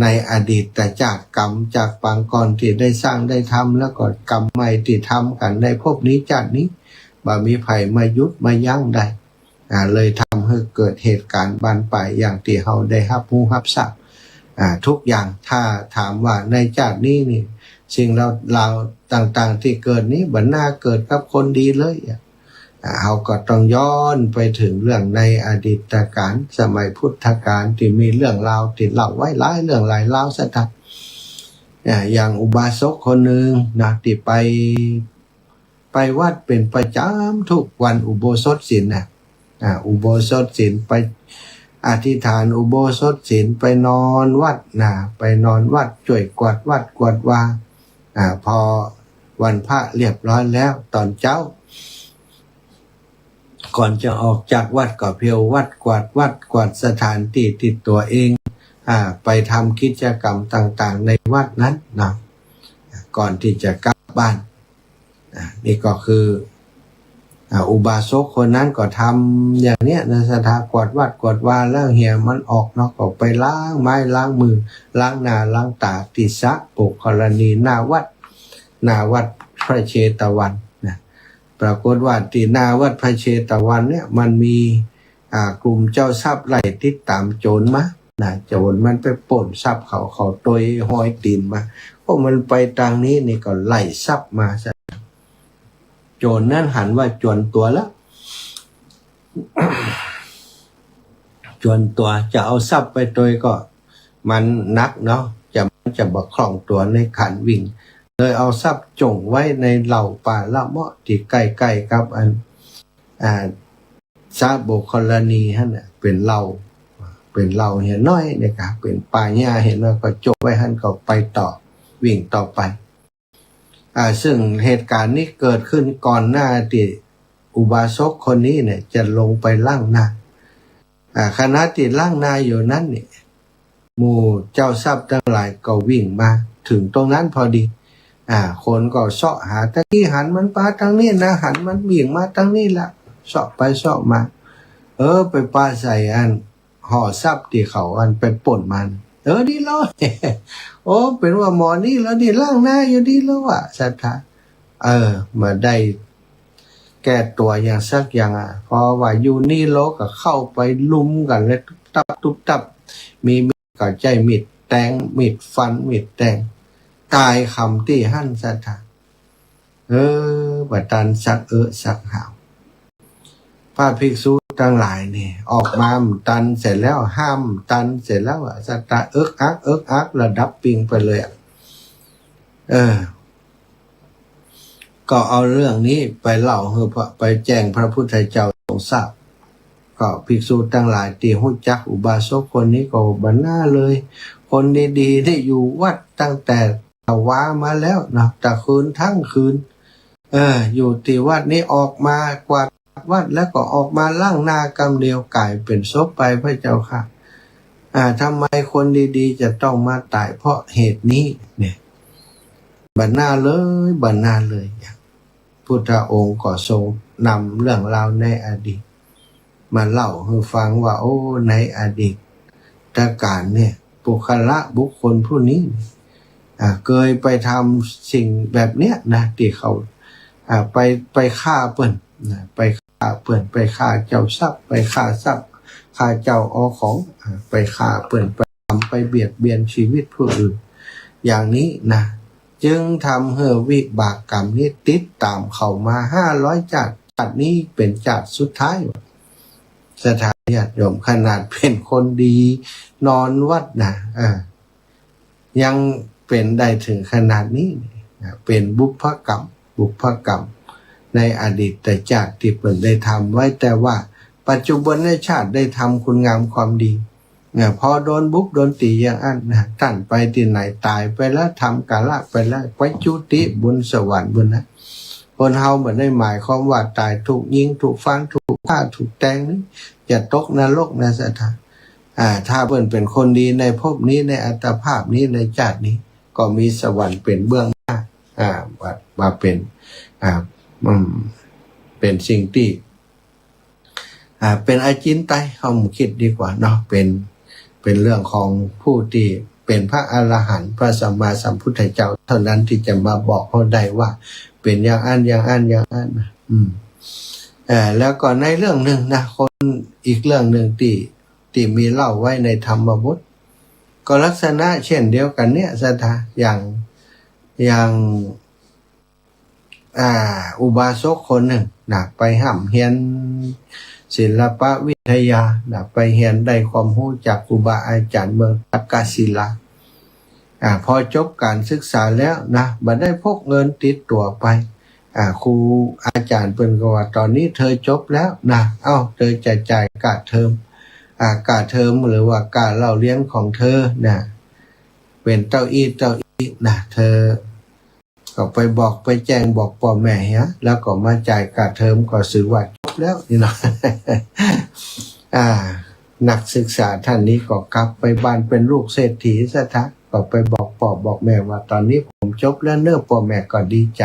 ในอดีตแต่จากกรรมจากปางก่อนที่ได้สร้างได้ทำแล้วก็กรรมใหม่ที่ทำกันในภพนี้ชาตินี้บ่มีไผมายุดมายั้งได้เลยทำให้เกิดเหตุการณ์บานปลายอย่างที่เราได้รับรู้รับทราบทุกอย่างถ้าถามว่าในชาตินี้นี่สิ่งเราต่างๆที่เกิดนี้บัดหน้าเกิดกับคนดีเลยเราก็ต้องย้อนไปถึงเรื่องในอดีตการสมัยพุทธกาลที่มีเรื่องราวที่เล่าไว้หลายเรื่องหลายราวสักอย่างอุบาสกคนหนึ่งนะที่ไปวัดเป็นประจำทุกวันอุโบสถศีลอุโบสถศีลไปอธิษฐานอุโบสถศีลไปนอนวัดไปนอนวัดช่วยกวาดวัดกวาดวาพอวันพระเรียบร้อยแล้วตอนเช้าก่อนจะออกจากวัดก็เพียววัดกวาดสถานที่ติดตัวเองไปทำกิจกรรมต่างๆในวัดนั้นนะก่อนที่จะกลับบ้านนี่ก็คืออุบาสกคนนั้นก็ทำอย่างเนี้ยในสถานกวาดวัดกวาดวาแล้วเหี่ยมันออกเนาะก็ไปล้างไม้ล้างมือล้างหน้าล้างตาติสะปุกรณีหน้าวัดพระเชตวันนะปรากฏว่าที่หน้าวัดพระเชตวันเนี่ยมันมีกลุ่มเจ้าทรัพย์ไล่ติดตามโจรมาโจรมันไปปล้นทรัพย์เขาตัวห้อยตีนมาพวกมันไปทางนี้นี่ก็ไล่ทรัพย์มาโจรนั่นหันว่าจวนตัวแล้ว จวนตัวจะเอาทรัพย์ไปตัวก็มันนักเนาะจะบักคล่องตัวในขันวิ่งเลยเอาทรัพย์จงไว้ในเหล่าป่าละเมาะที่ใกล้ๆกับซาโบคอลนีฮะเนี่ยเป็นเหล่าเห็นน้อยเนี่ยครับเป็นป่าหญ้าเห็นน้อยก็จงไว้หันก็ไปต่อวิ่งต่อไปซึ่งเหตุการณ์นี้เกิดขึ้นก่อนหน้าที่อุบาสกคนนี้เนี่ยจะลงไปล้างหน้าขณะที่ล้างหน้าอยู่นั้นเนี่ยหมู่เจ้าทรัพย์ทั้งหลายก็วิ่งมาถึงตรงนั้นพอดีคนก็เสาะหาตะกี้หันมันปาทางนี้นะหันมันวิ่งมาทางนี้ละเสาะไปเสาะมาไปปาใส่ห่อทรัพย์ที่เขาไปป่นมันดีแล้วโอ้เป็นว่าหมอนี่แล้วดีล่างหน้าอยู่ดีแล้วสัทธามาได้แก้ตัวอย่างสักอย่างพอว่าอยู่นี่โลก็เข้าไปลุมกันเลยทุบตับมีมีดก็ใจมีดแทงมีดฟันมีดแทงตายคำที่หั่นสัทธาบัดตันสักหาวพระภิกษุทั้งหลายนี่ออกมาตันเสร็จแล้วห้ามตันเสร็จแล้วสัตตะอักระดับปิงไปเลยก็เอาเรื่องนี้ไปเล่าไปแจ้งพระพุทธเจ้าทรงทราบก็ภิกษุทั้งหลายที่ฮู้จักอุบาสกคนนี้ก็บันหน้าเลยคนดีๆได้อยู่วัดตั้งแต่ตะวามาแล้วนะแต่คืนทั้งคืนอยู่ที่วัดนี้ออกมากวาดวัดแล้วก็ออกมาล่างหน้ากำเดียวกลายเป็นศพไปพระเจ้าค่ะทำไมคนดีๆจะต้องมาตายเพราะเหตุนี้เนี่ย บรรณาเลยบรรณาเลยพุทธองค์ก็ทรงนำเรื่องราวในอดีตมาเล่าให้ฟังว่าโอ้ในอดีตการเนี่ยบุคคลผู้นี้เคยไปทำสิ่งแบบเนี้ยนะที่เขาไปฆ่าเปิ้นไปฆ่าเปิ้นไปฆ่าเจ้าทรัพย์ไปฆ่าทรัพย์ฆ่าเจ้าเอาของไปฆ่าเปิ้นไปทำไปเบียดเบียนชีวิตผู้อื่นอย่างนี้นะจึงทำให้วิบากกรรมนี้ติดตามเขามา500 ชาตินี้เป็นชาติสุดท้ายสถานญาติโยมขนาดเป็นคนดีนอนวัดนะยังเป็นได้ถึงขนาดนี้เป็นบุพกรรมในอดีตแต่ชาติที่เพิ่นได้ทำไว้แต่ว่าปัจจุบันในชาติได้ทำคุณงามความดีพอโดนบุกโดนตีอย่างนั้นนะท่านไปที่ไหนตายไปแล้วทำกาละไปแล้วไปจุติบุญสวรรค์บุญนะคนเฮาบ่ได้หมายความว่าตายถูกยิงถูกฟันถูกฆ่าถูกแทงนี่จะตกนรกนะสัทธาถ้าเพิ่นเป็นคนดีในภพนี้ในอัตภาพนี้ในชาตินี้ก็มีสวรรค์เป็นเบื้องหน้าว่าเป็นสิ่งที่เป็นอาจินไตยเขาคิดดีกว่าเนาะเป็นเรื่องของผู้ที่เป็นพระอรหันต์พระสัมมาสัมพุทธเจ้าเท่านั้นที่จะมาบอกเขาได้ว่าเป็นอย่างอันแล้วก็ในเรื่องหนึ่งนะคนอีกเรื่องหนึ่งที่มีเล่าไว้ในธรรมบทก็ลักษณะเช่นเดียวกันเนี่ยสัทธาอย่างอุบาสกคนหนึ่งไปห้ำเฮียนศิลปวิทยาไปเรียนได้ความรู้จากครูบาอาจารย์เมืองตักกศิลาพอจบการศึกษาแล้วนะบ่ได้พกเงินติดตัวไปครูอาจารย์เพิ่นก็ว่าตอนนี้เธอจบแล้วนะเธอจะจ่ายค่าเทอมหรือว่าค่าเล่าเลี้ยงของเธอนะเป็นเต้าอี้นะเธอก็ไปแจ้งบอกพ่อแม่แล้วก็มาจ่ายค่าเทอมก็ถือว่าจบแล้วนี่เนาะ นักศึกษาท่านนี้ก็กลับไปบ้านเป็นลูกเศรษฐีซะทักก็ไปบอกพ่อบอกแม่ว่าตอนนี้ผมจบแล้วเน้อพ่อแม่ก็ดีใจ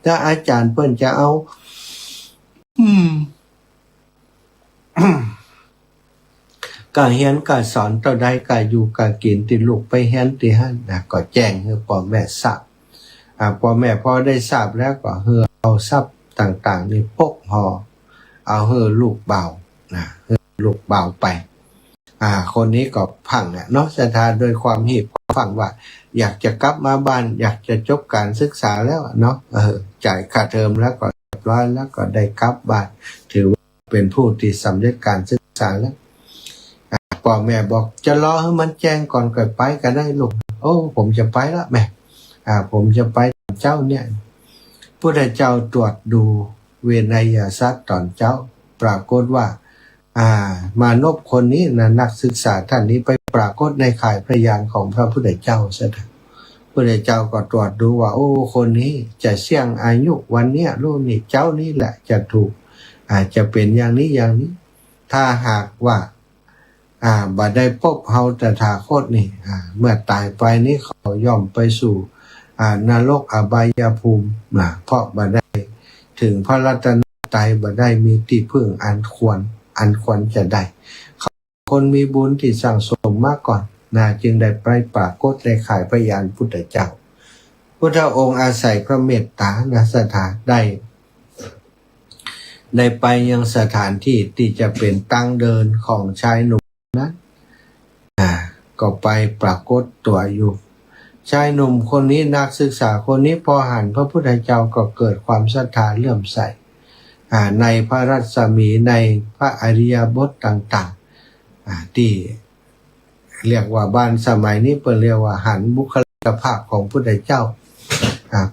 ถ้าอาจารย์เพิ่นจะเอาการเรียนการสอนต่อได้การอยู่การกินที่ลูกไปเรียนที่หั่นนะก็แจ้งให้พ่อแม่ทราบพ่อแม่พอได้ทราบแล้วก็เฮือเอาทรัพย์ต่างๆนี่ปกห่อเอาเฮือลูกเบานะลูกเบาไปคนนี้ก็พังเนาะศรัทธาโดยความหีบฟังว่าอยากจะกลับมาบ้านอยากจะจบการศึกษาแล้วเนาะจ่ายค่าเทอมแล้วก็เรียบร้อยแล้วก็ได้กลับบ้านถือว่าเป็นผู้ที่สำเร็จการศึกษาแล้วพ่อแม่บอกจะรอให้มันแจ้งก่อนก็ไปก็ได้ลูกผมจะไปละแม่ผมจะไปเจ้าเนี่ยพุทธเจ้าตรวจดูเวไนยสัตว์ตอนเจ้าปรากฏว่ามานพคนนี้นะนักศึกษาท่านนี้ไปปรากฏในข่ายพยานของพระพุทธเจ้าซะพระพุทธเจ้าก็ตรวจดูว่าคนนี้จะเสี่ยงอายุวันเนี้ยลูกนี่เจ้านี่แหละจะถูกจะเป็นอย่างนี้ถ้าหากว่าบ่ได้พบเฮาตถาคตนี่เมื่อตายไปนี้เขาย่อมไปสู่นรกอบายภูมิเพราะบ่ได้ถึงพระรัตนตรัยบ่ได้มีที่พึ่งอันควรจะได้คนมีบุญที่สั่งสมมาก่อนจึงได้ไปปรากฏในข่ายพยานพุทธเจ้าพุทธองค์อาศัยพระเมตตาศรัทธาได้ไปยังสถานที่ที่จะเป็นตั้งเดินของชายหนุ่มนั้นก็ไปปรากฏตัวอยู่ชายหนุ่มคนนี้นักศึกษาคนนี้พอหันพระพุทธเจ้าก็เกิดความศรัทธาเลื่อมใสในพระรัศมีในพระอริยบทต่างๆที่เรียกว่าบ้านสมัยนี้เปิดเรียกว่าหันบุคลิกภาพของพุทธเจ้า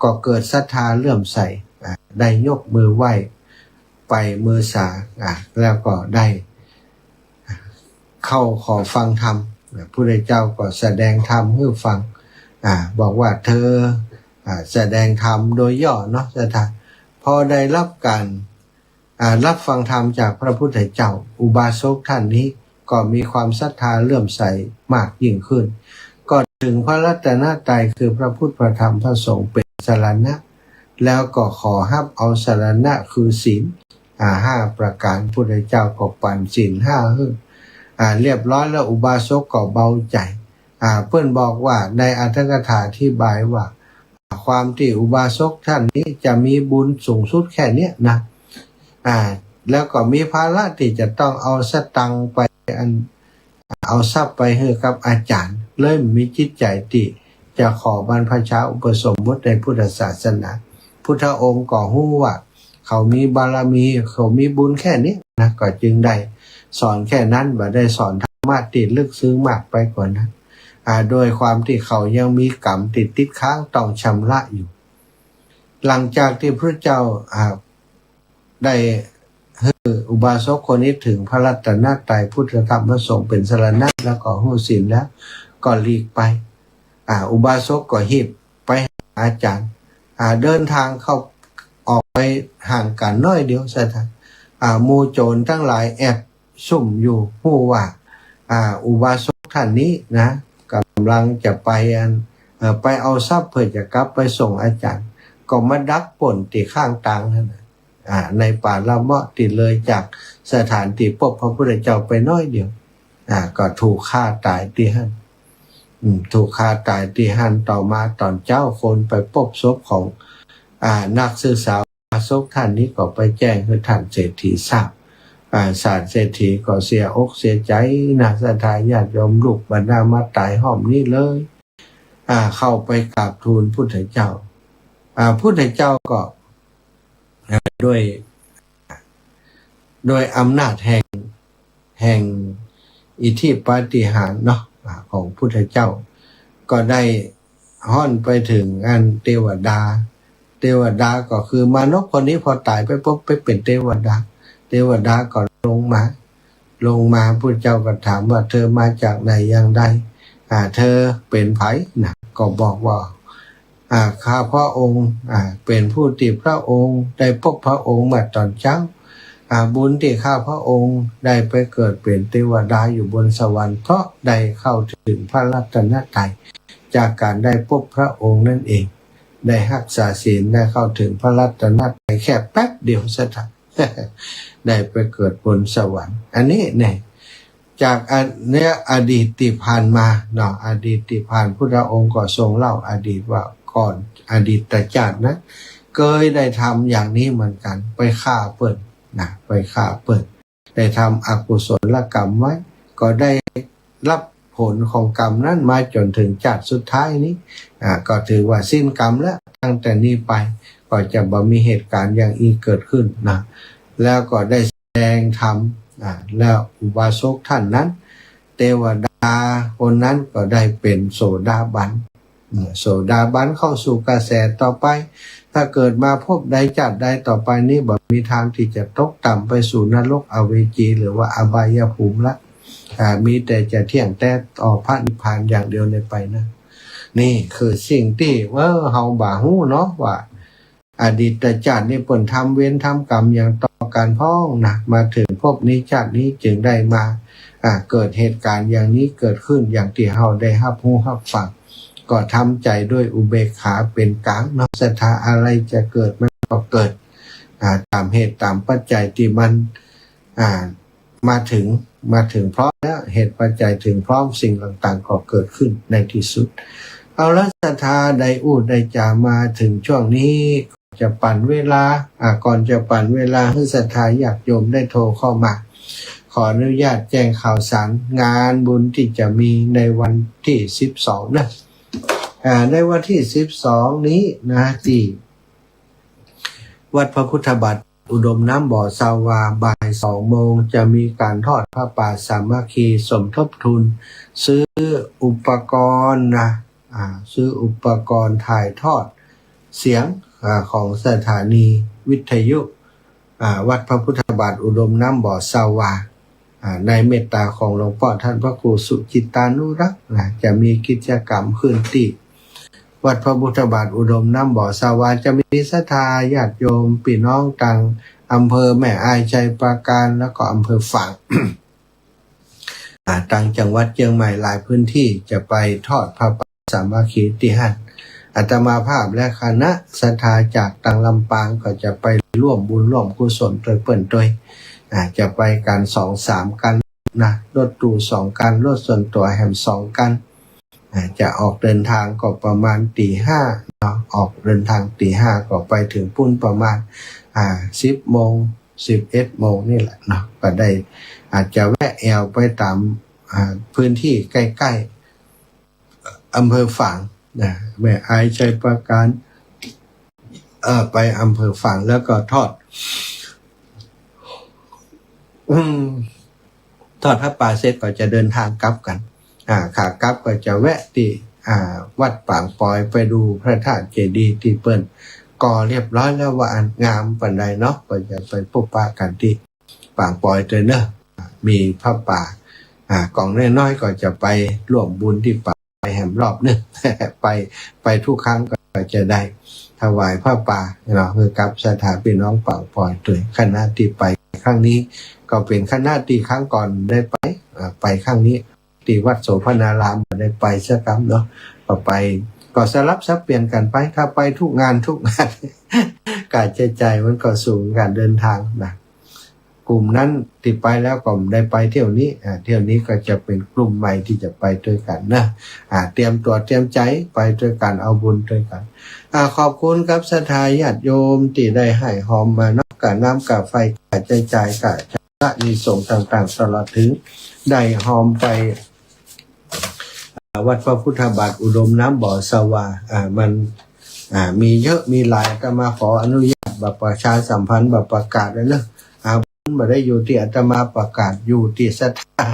ก็เกิดศรัทธาเลื่อมใสได้ยกมือไหว้ไปมือสาแล้วก็ได้เข้าขอฟังธรรมพุทธเจ้าก็แสดงธรรมให้ฟังบอกว่าเธอแสดงธรรมโดยย่อเนาะศรัทธาพอได้รับการรับฟังธรรมจากพระพุทธเจ้าอุบาสกท่านนี้ก็มีความศรัทธาเลื่อมใสมากยิ่งขึ้นก็ ถึงพระรัตนตรัยคือพระพุทธพระธรรมพระสงฆ์เป็นสรณะแล้วก็ขอฮับเอาสรณะคือศีล5 ประการพุทธเจ้าก็ปันศีล5ให้เรียบร้อยแล้วอุบาสกก็เบาใจเพื่อนบอกว่าในอัตถกถาที่บายว่าความที่อุบาสกท่านนี้จะมีบุญสูงสุดแค่เนี้ยนะแล้วก็มีภาระที่จะต้องเอาสตังค์ไปเอาทรัพย์ไปให้กับอาจารย์เลยมีจิตใจที่จะขอบรรพชาอุปสมบทในพุทธศาสนาพุทธองค์ก็รู้ว่าเขามีบารมีเขามีบุญแค่นี้นะก็จึงได้สอนแค่นั้นบ่ได้สอนธรรมะที่ลึกซึ้งมากไปกว่านั้นโดยความที่เขายังมีกรรมติดค้างต้องชำระอยู่หลังจากที่พระเจ้าได้อุบาสกคนนี้ถึงพระรัตนตรัยพุทธธรรมพระสงฆ์เป็นสรณะแล้วก็หูศีลแล้วก็หลีกไปอุบาสกก็หีบไปหาอาจารย์เดินทางเข้าออกไปห่างกันน้อยเดียวซะทันหมู่โจรทั้งหลายแอบซุ่มอยู่ผู้ว่าอุบาสกท่านนี้นะกำลังจะไปเอาทรัพย์เพื่อจะกลับไปส่งอาจารย์ก็มาดักป่นที่ข้างทางนั่นในป่าละเมาะติดเลยจากสถานที่พบพระพุทธเจ้าไปน้อยเดียวก็ถูกฆ่าตายที่หั่นถูกฆ่าตายที่หั่นต่อมาตอนเจ้าคนไปพบศพของนักศึกษาศพท่านนี้ก็ไปแจ้งให้ท่านเศรษฐีทราบศาสตร์เศรษฐีก็เสียอกเสียใจนะศรัทธาญาติโยมลูกบรรดามาตายห้อมนี้เลยเข้าไปกราบทูลพุทธเจ้าพุทธเจ้าก็ด้วยอำนาจแห่งอิทธิปาฏิหาริย์เนาะของพุทธเจ้าก็ได้ห้อนไปถึงเทวดาก็คือมนุษย์คนนี้พอตายไปปุ๊บไปเป็นเทวดาก็ลงมาพุทธเจ้าก็ถามว่าเธอมาจากไหนอย่างใดเธอเป็นไผนะก็บอกว่าข้าพระองค์เป็นผู้ที่พระองค์ได้พบพระองค์มาตอนเช้าบุญที่ข้าพระองค์ได้ไปเกิดเป็นเทวดาอยู่บนสวรรค์เพราะได้เข้าถึงพระรัตนตรัยจากการได้พบพระองค์นั่นเองได้รักษาศีลได้เข้าถึงพระรัตนตรัยแค่แป๊บเดียวสักได้ไปเกิดบนสวรรค์อันนี้เนี่ยจากอดีตที่ผ่านมาเนาะอดีตที่ผ่านพุทธองค์ก็ทรงเล่าอดีตว่าก่อนอดีตชาตินะเคยได้ทำอย่างนี้เหมือนกันไปฆ่าเปิดได้ทำอกุศลกรรมไว้ก็ได้รับผลของกรรมนั้นมาจนถึงชาติสุดท้ายนี้ก็ถือว่าสิ้นกรรมแล้วตั้งแต่นี้ไปก็จะบ่มีเหตุการณ์อย่างนี้เกิดขึ้นนะแล้วก็ได้แสดงธรรมแล้วอุบาสกท่านนั้นเทวดาคนนั้นก็ได้เป็นโสดาบันเข้าสู่กระแสต่อไปถ้าเกิดมาพบใดจัดใดต่อไปนี้บ่มีทางที่จะตกต่ำไปสู่นรกอเวจีหรือว่าอบายภูมิละมีแต่จะเที่ยงแต่ต่อพระนิพพานอย่างเดียวในไปนะนี่คือสิ่งที่เฮาบ่ฮู้เนาะว่าอดีตชาตินี่เพิ่นทำเวรทำกรรมอย่างต่อกันพ้องนะมาถึงภพนี้ชาตินี้จึงได้มาเกิดเหตุการณ์อย่างนี้เกิดขึ้นอย่างที่เฮาได้รับรู้รับฟังก็ทำใจด้วยอุเบกขาเป็นกลางเนาะศรัทธาอะไรจะเกิดมันก็เกิดตามเหตุตามปัจจัยที่มันมาถึงพร้อมแล้วเหตุปัจจัยถึงพร้อมสิ่งต่างๆก็เกิดขึ้นในที่สุดเอาละศรัทธาได้ได้จามาถึงช่วงนี้จะปั่นเวลาก่อนจะปั่นเวลาให้ศรัทธาญาติโยมได้โทรเข้ามาขออนุญาตแจ้งข่าวสารงานบุญที่จะมีในวันที่12นะในวันที่12นี้นะที่วัดพระพุทธบาทอุดมน้ำบ่อสาวาบ่าย2 โมงจะมีการทอดผ้าป่าสามัคคีสมทบทุนซื้ออุปกรณ์นะซื้ออุปกรณ์ถ่ายทอดเสียงของสถานีวิทยุวัดพระพุทธบาทอุดมน้ำบ่อสาวาในเมตตาของหลวงพ่อท่านพระครูสุจิตานุรักษ์จะมีกิจกรรมขึ้นที่วัดพระพุทธบาทอุดมน้ำบ่อสาวาจะมีศรัทธาญาติโยมพี่น้องต่างอำเภอแม่อายชัยปราการแล้วก็อำเภอฝาง ต่างจังหวัดเชียงใหม่หลายพื้นที่จะไปทอดผ้าป่า สามัคคีที่หันอาตมาภาพและคณะศรัทธาจากต่างลำปางก็จะไปร่วมบุญร่วมกุศลโดยเปิ่นโดยจะไปกัน2-3 กันนะรถตู้2 กันรถส่วนตัวแฮม2 กันจะออกเดินทางก็ประมาณตี 5เนาะออกเดินทางตี 5ก็ไปถึงปุ้นประมาณ10 โมง11 โมงนี่แหละเนาะก็ได้อาจจะแวะแอวไปตามพื้นที่ใกล้ๆอำเภอฝางนะแม่อายชัยประการไปอำเภอฝางแล้วก็ทอดพระป่าเสร็จก็จะเดินทางกลับกันขากลับก็จะแวะที่วัดปางปอยไปดูพระธาตุเจดีย์ที่เปิ้นก่อเรียบร้อยแล้วว่างามปานใดเนาะก็จะไปพบปะกันที่ปางปอยเตยเนอะมีพระป่ากล่องน้อยๆก็จะไปร่วมบุญที่ป่าไปแหมรอบนึง ไปทุกครั้งก็จะได้ถวายพระป่าเนาะคือกับสถานพี่น้องปางปอยเตยคณะที่ไปครั้งนี้ก็เป็นคณะที่ครั้งก่อนได้ไปครั้งนี้ที่วัดโสภณารามได้ไปสักครั้งเนาะก็ไปก็สลับซับเปลี่ยนกันไปถ้าไปทุกงาน การใช้จ่ายมันก็สูงการเดินทางนะกลุ่มนั้นติดไปแล้วก็ได้ไปเที่ยวนี้เที่ยวนี้ก็จะเป็นกลุ่มใหม่ที่จะไปด้วยกันนะเตรียมตัวเตรียมใจไปด้วยกันเอาบุญด้วยกันขอบคุณครับศรัทธาญาติโยมที่ได้ให้หอมมาเนาะกับน้ำกับไฟกับใจจ่ายกับพระนิสงฆ์ต่างๆตลอดถึงได้หอมไปวัดพระพุทธบาทอุดมน้ำบ่อสวามันมีเยอะมีหลายอาตมาขออนุญาตแบบประชาสัมพันธ์แบบประกาศเลยเนอะไม่ได้อยู่ที่อาตมาประกาศอยู่ที่ศรัทธา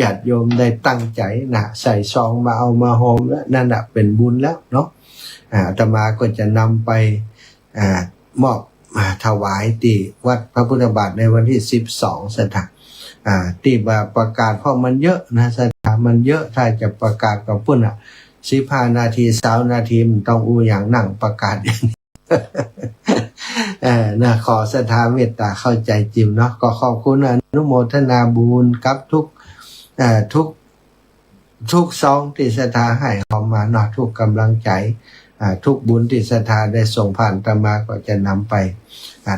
ญาติโยมได้ตั้งใจนะใส่ซองมาเอามาโฮมแล้วนั่นเป็นบุญแล้วเนาะอาตมาก็จะนำไปมอบถวายที่วัดพระพุทธบาทในวันที่12ศรัทธาที่มาประกาศเพราะมันเยอะนะศรัทธามันเยอะถ้าจะประกาศกับพุ่น15 นาที20 นาทีมันต้องอย่างนั่งประกาศอย่างนี้ นะขอศรัทธาเมตตาเข้าใจจิมเนาะก็ขอบคุณอนุโมทนาบุญกับทุกซองที่ศรัทธาให้เข้ามาเนาะทุกกำลังใจทุกบุญที่ศรัทธาได้ส่งผ่านอาตมาก็จะนำไป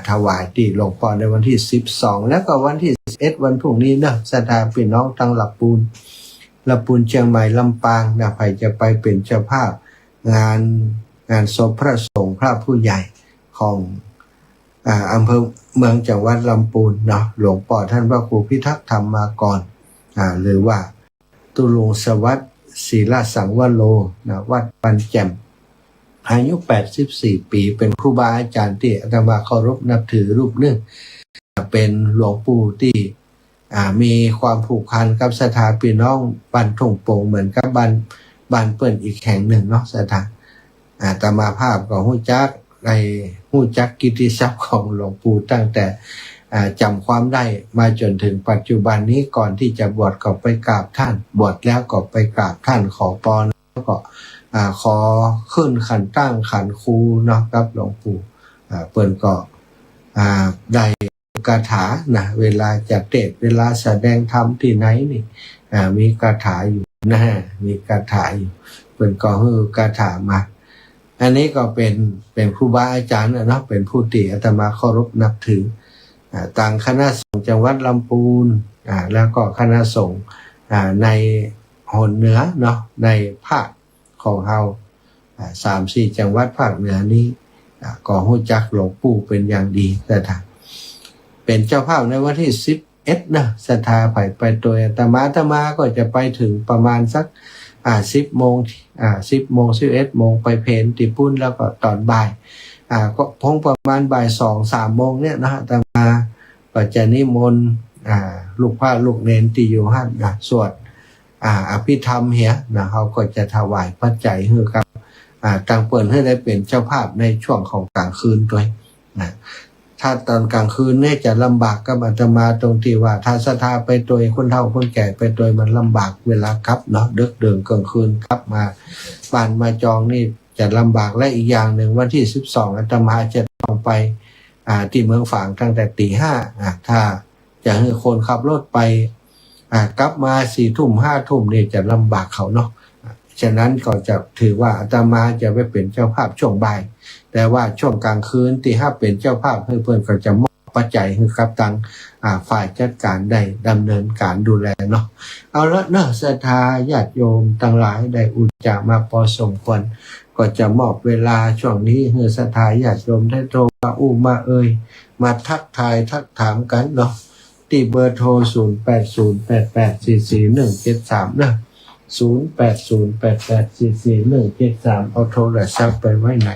ถวายที่หลวงพ่อในวันที่12แล้วก็วันที่11วันพรุ่งนี้เนาะศรัทธาพี่น้องทั้งลำปูนเชียงใหม่ลำปางนะใครจะไปเป็นเจ้าภาพงานศพพระสงฆ์พระผู้ใหญ่ของอำเภอเมืองจังหวัดลำพูนเนาะหลวงพ่อท่านพระครูพิทักษ์ธรรมากรหรือว่าตุลุงสวัสดิ์ศิลสังวโรนะวัดปันแจ่มอายุ84 ปีเป็นครูบาอาจารย์ที่อาตมาเคารพนับถือรูปหนึ่งเป็นหลวงปู่ที่มีความผูกพันกับศรัทธาพี่น้องบ้านทุ่งโป่งเหมือนกับบ้านเปิ้นอีกแห่งหนึ่งเนาะศรัทธาอาตมาภาพก็ฮู้จักกิตติศัพท์ของหลวงปู่ตั้งแต่จำความได้มาจนถึงปัจจุบันนี้ก่อนที่จะบวชก็ไปกราบท่านบวชแล้วก็ไปกราบท่านขอพรแล้วก็ขอขึ้นขันตั้งขันครูเนาะครับหลวงปู่เปิ้นก็ได้คาถานะเวลาจะเทศน์เวลาแสดงธรรมที่ไหนนี่มีคาถาอยู่นะมีคาถาอยู่เปิ้นก็ฮือคาถามาอันนี้ก็เป็นครูบาอาจารย์เนาะเป็นผู้ที่อาตมาเคารพนับถือต่างคณะสงฆ์จังหวัดลำพูนแล้วก็คณะสงฆ์ในหนเหนือเนาะในภาคของเฮา3-4 จังหวัดภาคเหนือนี้ก็รู้จักหลวงปู่เป็นอย่างดีแต่ถ้าเป็นเจ้าภาพในวันที่11นะศรัทธาไปโดยอาตมาก็จะไปถึงประมาณสัก10 โมง11 โมงไปเพลที่ปุ้นแล้วก็ตอนบ่ายก็พงประมาณบ่าย 2-3 โมงเนี่ยนะอาตมาก็จะนิมนต์ลูกพระลูกเนนที่อยู่หั่นนะสวดอภิธรรมเหียนะเขาก็จะถวายปัจจัยให้กับต่างเปิดให้ได้เป็นเจ้าภาพในช่วงของกลางคืนด้วยนะถ้าตอนกลางคืนเนี่ยจะลำบากกับอาตมาตรงที่ว่าถ้าศรัทธาไปโดยคนเฒ่าคนแก่ไปโดยมันลำบากเวลากลับเนาะดึกดื่นกลางคืนกลับมาบ้านมาจองนี่จะลำบากและอีกอย่างหนึ่งวันที่12อาตมาจะต้องไปที่เมืองฝางตั้งแต่ตี 5ถ้าจะให้คนขับรถไปกลับมา4 ทุ่ม 5 ทุ่มนี่จะลำบากเขาเนาะฉ ฉะนั้นก็จะถือว่าอาตมาจะไปเป็นเจ้าภาพช่วงบ่ายแต่ว่าช่วงกลางคืนที่ห้าเป็นเจ้าภาพเพื่อนก็จะมอบปัจจัยให้กับทางฝ่ายจัดการได้ดำเนินการดูแลเนาะเอาละเนาะศรัทธาญาติโยมทั้งหลายได้อุจจามาพอสมควรก็จะมอบเวลาช่วงนี้ให้ศรัทธาญาติโยมได้โทรมามามาทักทายทักถามกันเนาะที่เบอร์โทร0808844173เนาะ0808844173เอาโทรศัพท์ไปไว้ไหน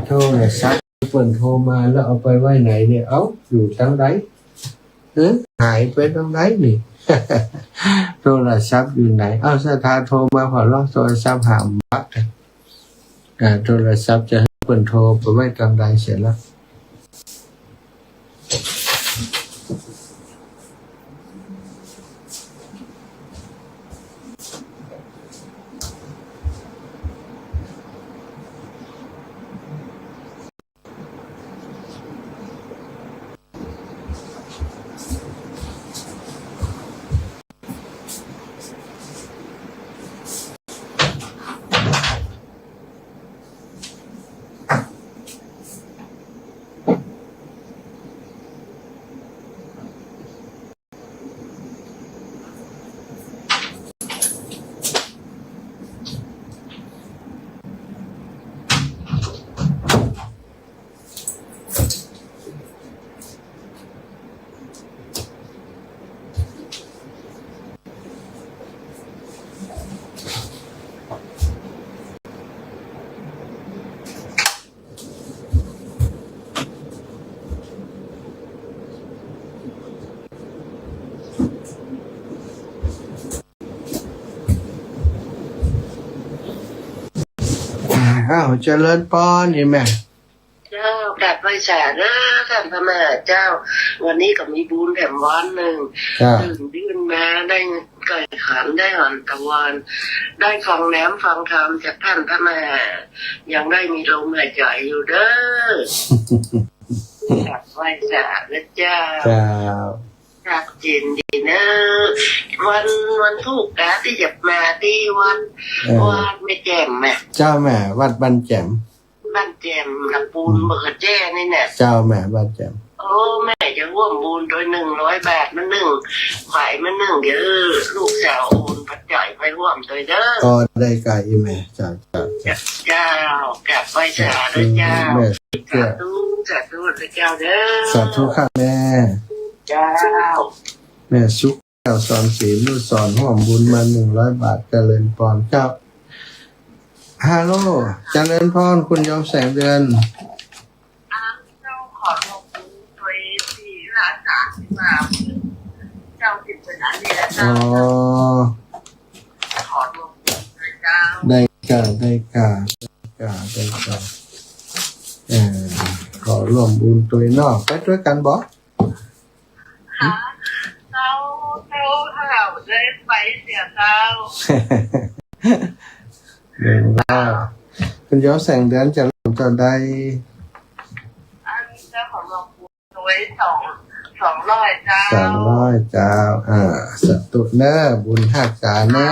โทรศัพท์เปิดโทรมาแล้วเอาไปไว้ไหนเนี่ยเอาอยู่ทางไหนหายไปทางไหนนี่ โทรศัพท์อยู่ไหนเอาศรัทธาโทรมาขอลองโทรศัพท์หาบักโทรศัพท์จะให้เปิดโทรไปไว้ทางใดเสร็จแล้วอ้าวเจริญปอนนี่แม่เจ้ากลับไปแสนนะท่านพระแม่เจ้าวันนี้ก็มีบุญแถมวันหนึ่งตื่นยื่นมาได้ไก่ขันได้หันตะวันได้ฟังแหนมฟังธรรมจากท่านพระแม่ยังได้มีลมหายใจอยู่เด้อกลับไปแสนนะเจ้าชัดเจนดีนะวันทุกข์ที่จะมาที่วัดไม่แจ่มแม่เจ้าแม่วัดบ้านแจ่มบ้านแจ่มลำปูนเบอร์แจ้นี่เนี่ยเจ้าแม่บ้านแจ่มโอ้แม่จะร่วมบุญโดย100 บาทมา1ขายมา1เดี๋ยวลูกสาวโอนปัจจัยไปร่วมโดยเด้อก็ได้กายแม่เจ้ากลับไปสาธุเจ้าสาธุพระเจ้าเด้อสาธุค่ะแม่เจ้าแม่สุขเจ้าสอนศีลสอนร่วมบุญมา100 บาทเจริญพรเจ้าฮัลโหลเจริญพรคุณยอมแสงเดือนเจ้าขอลงบุญโดยที่ราชาที่มาเจ้าติดเป็นอันนี้แล้วเจ้าขอลงบุญโดยเจ้าได้ขอร่วมบุญตัวนอกไปด้วยกันบ่เจ้าข่าวได้ไปเสียเจ้าคุณย้อนแสงเดือนจะได้อันเจ้าของลงบุญโดย200เจ้า200เจ้าสตุเนอบุญหักษาเนอ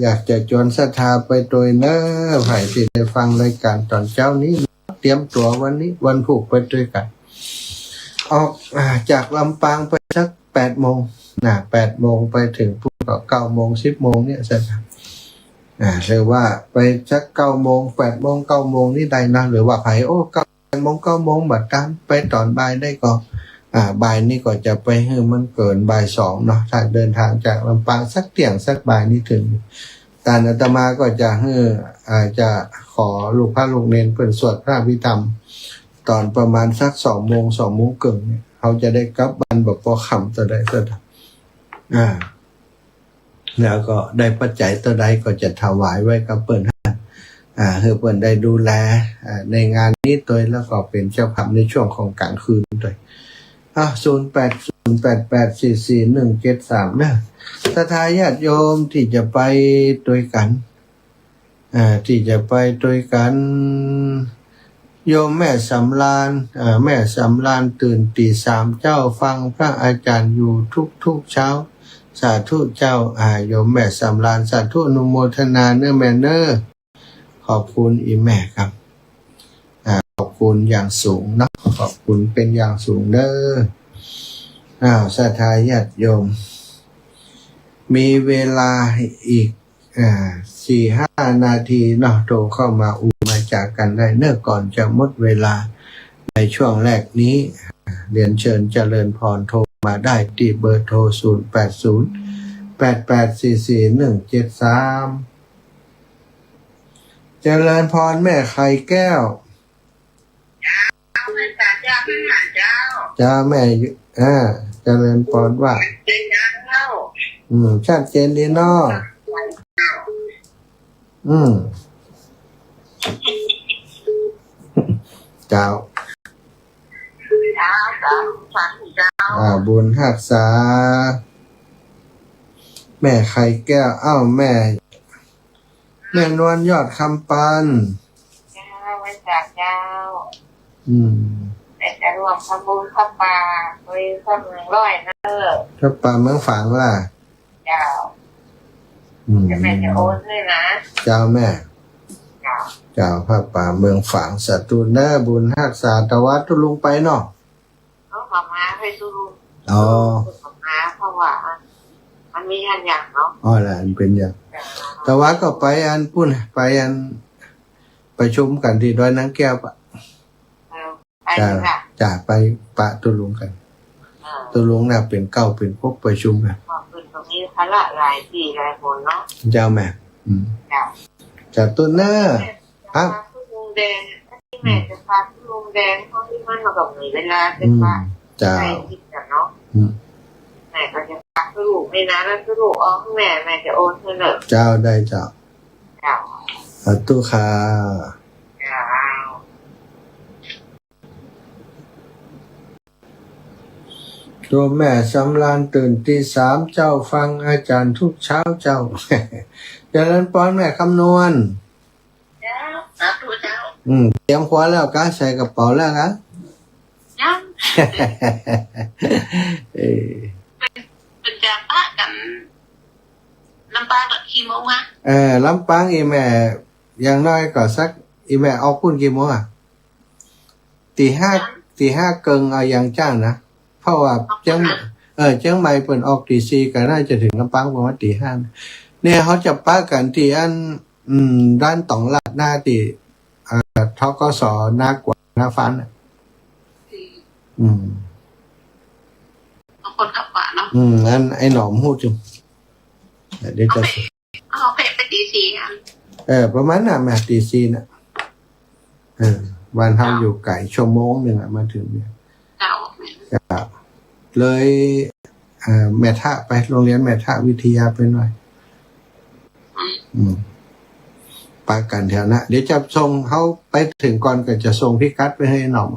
อยากจะชวนศรัทธาไปโดยเนอไผ่ที่ได้ฟังรายการตอนเช้านี้เตรียมตัววันนี้วันผูกไปด้วยกันออกจากลำปางไปสัก8 โมง8 โมงไปถึงปุ๊บก็9 โมง10 โมงเนี่ยศรัทธาหรือว่าไปสัก9 โมง8 โมง9 โมงนี่ได้นะหรือว่าไผ่9 โมง9 โมงบัดกันไปตอนบ่ายได้ก็บ่ายนี่ก็จะไปให้มันเกินบ่าย2เนาะถ้าเดินทางจากลำปางสักเที่ยงสักบ่ายนี่ถึงการอาตมาก็จะจะขอลูกพระลูกเนนเปิดสวดพระอภิธรรมตอนประมาณสัก2 โมง2 โมงครึ่งเนี่ยเขาจะได้กลับบ้านแบบพอค่ำจะได้แล้วก็ได้ปัจจัยตัวใดก็จะถวายไว้กับเปิ้นเพื่อเปิ้นได้ดูแลในงานนี้ตัวแล้วก็เป็นเจ้าภาพในช่วงของกลางคืนด้วย0808844173นะศรัทธาญาติโยมที่จะไปด้วยกัน โยมแม่สำราญแม่สำราญตื่นตีสามเจ้าฟังพระอาจารย์อยู่ทุกเช้าสาธุเจ้าโยมแม่สำราญสาธุอนุโมทนาเนื้อแม่เนอขอบคุณอีแม่ครับขอบคุณอย่างสูงนะขอบคุณเป็นอย่างสูงเด้อศรัทธาญาติโยมมีเวลาอีก4-5 นาทีเนาะโทรเข้ามามาจากกันได้เนื่อก่อนจะหมดเวลาในช่วงแรกนี้เรียนเชิญเจริญพรโทรมาได้ที่เบอร์โทร080-8844-173เจริญพรแม่ไข่แก้วจ้าแม่เจริญพรว่าชัดเจนดีเนาะเจ้าบุญรักษาแม่ไข่แก้วแม่นวลยอดคำปันไว้จากเจ้าแต่จะรวมทำบุญข้าป่าคุยข้าเมืองร้อยข้าป่าเมืองฝางว่าเจ้าจะแม่จะโอนด้วยนะเจ้าแม่เจ้าพระป่าเมืองฝางสัตว์เนอบุญรักษาตวัดตุลุงไปเนาะมาให้ตุลุงมาเพราะว่ามันมีอันอย่างเนาะล่ะอันเป็นอย่างตวัดก็ไปอันปุ่นไปอันประชุมกันที่ดอยนางแก้วปะจะไปปะตุลุงกันตุลุงน่ะเป็นเก้าเป็นพวกประชุมกันเป็นตรงนี้พละหลายปีหลายคนเนาะเจ้าแม่จากต้นเนอครับลุงแดงที่แม่จะพาลุงแดงเพราะที่มันเราก็มีเวลาเป็นว่าใช่คิดกันเนาะแม่ก็จะพาลูกไม่นะแล้วลูกแม่จะโอนเธอเลยเจ้าได้เจ้าตู้ค่ะตัวแม่สำราญตื่นตีสามเจ้าฟังอาจารย์ทุกเช้าเจ้าเจริญพรแม่คำนวณเจ้าเตรียมคว้าแล้วก็ใส่กระเป๋าแล้วนะยังเป็นจะปะกันลำปางกี่โมงลำปางอีแม่อย่างน้อยก็สักอีแม่ออกพุ่นกี่โมงตีห้าเกิงเอายังจ้างนะเพราะว่าเชียงใหม่เปิดออกตี4ก็น่าจะถึงลำปางประมาณตี5เนี่ยเขาจะป้ากันที่อันด้านตองลาดหน้าที่ทกสหน้ากว่าหน้าฟันคนขับป่าเนาะอันไอ้หนอมพูดจุเดี๋ยวจะไปตี4กันประมาณน่ะแม่ตี4น่ะวันเฮาอยู่ไก่ชั่วโมงนึงมาถึงเนี่ยเลยแม่ทะไปโรงเรียนแม่ทะวิทยาไปหน่อยปากันแถวนะเดี๋ยวจะส่งเขาไปถึงก่อนก็จะส่งพิกัดไปให้หน่อม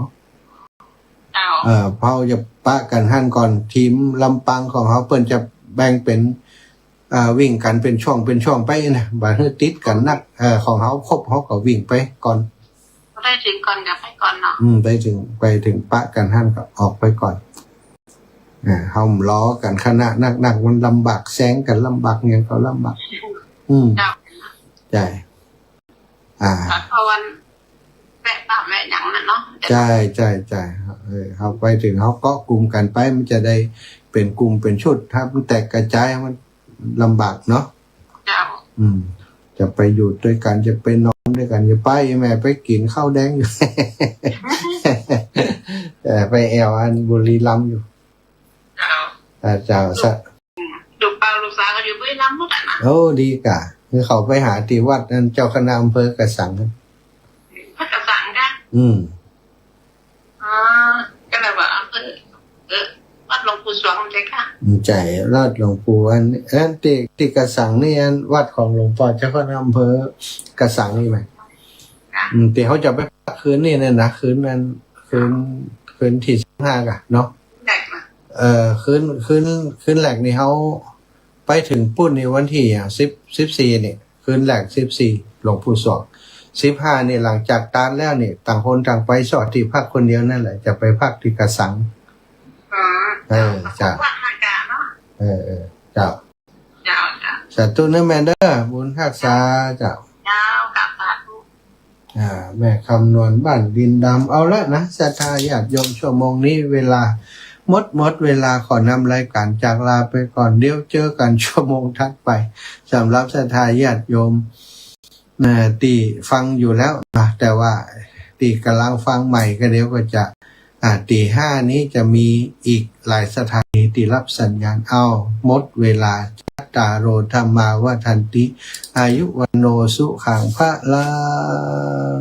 เขาจะปากันหั่นก่อนทีมลำปางของเขาเปิ้นจะแบ่งเป็นวิ่งกันเป็นช่วงไปนะบาดติดกันนักของเขาครบเขาก็วิ่งไปก่อนได้ถึงก่อนกับไปก่อนเนาะไปถึงปะกันหั่นก็ออกไปก่อนเฮาล้อกันคณะนักมันลำบากแซงกันลำบากอย่างเขาลำบากใช่เพราะวันแปะปะแม่ยังนั่นเนาะใช่เขาไปถึงเขาก็กลุ่มกันไปมันจะได้เป็นกลุ่มเป็นชุดถ้ามันแตกกระจายมันลำบากเนาะจะไปอยู่ด้วยกันจะไปนอนด้วยกันจะไปแม่ไปกินข้าวแดงอยู่ แต่ไปแอวอันบุรีรัมย์อยู่เจ้าสัตว์ลูกเปล่าลูกสาวก็อยู่บุรีรัมย์หมดอ่ะนะโอ้ดีกะคือเขาไปหาที่วัดนั่นเจ้าคณะอำเภอกระสังกันกระสังกันก็เลยว่าวัดหลวงปู่สวงใช่ค่ะใจวัดหลวงปู่อันที่กระสังนี่อันวัดของหลวงพ่อเจ้าคณะอำเภอกระสังนี่ไหมแต่เขาจะไปคืนนี่เนี่ยนะคืนนั้นคืนที่15กะเนาะคืนแหลกนี่เขาไปถึงปุ้นในวันที่14เนี่ยคืนแหลก14หลวงปู่สวง 15นี่หลังจากตานแล้วนี่ต่างคนต่างไปสอดที่พักคนเดียวนั่นแหละจะไปพักที่กระสังจ้ะเจ้าสาธุนะแม่เด้อบุญรักษาเจ้าแม่คำนวณบ้านดินดำเอาละนะศรัทธาญาติโยมชั่วโมงนี้เวลาหมดเวลาขอนำรายการจากลาไปก่อนเดี๋ยวเจอกันชั่วโมงถัดไปสำหรับศรัทธาญาติโยมตีฟังอยู่แล้วนะแต่ว่าตีกำลังฟังใหม่ก็เดี๋ยวก็จะตี 5นี้จะมีอีกหลายสถานีที่รับสัญญาณเอาหมดเวลาจัตตาโรธรรมาวัฏันติอายุวันโนสุขังพระลัง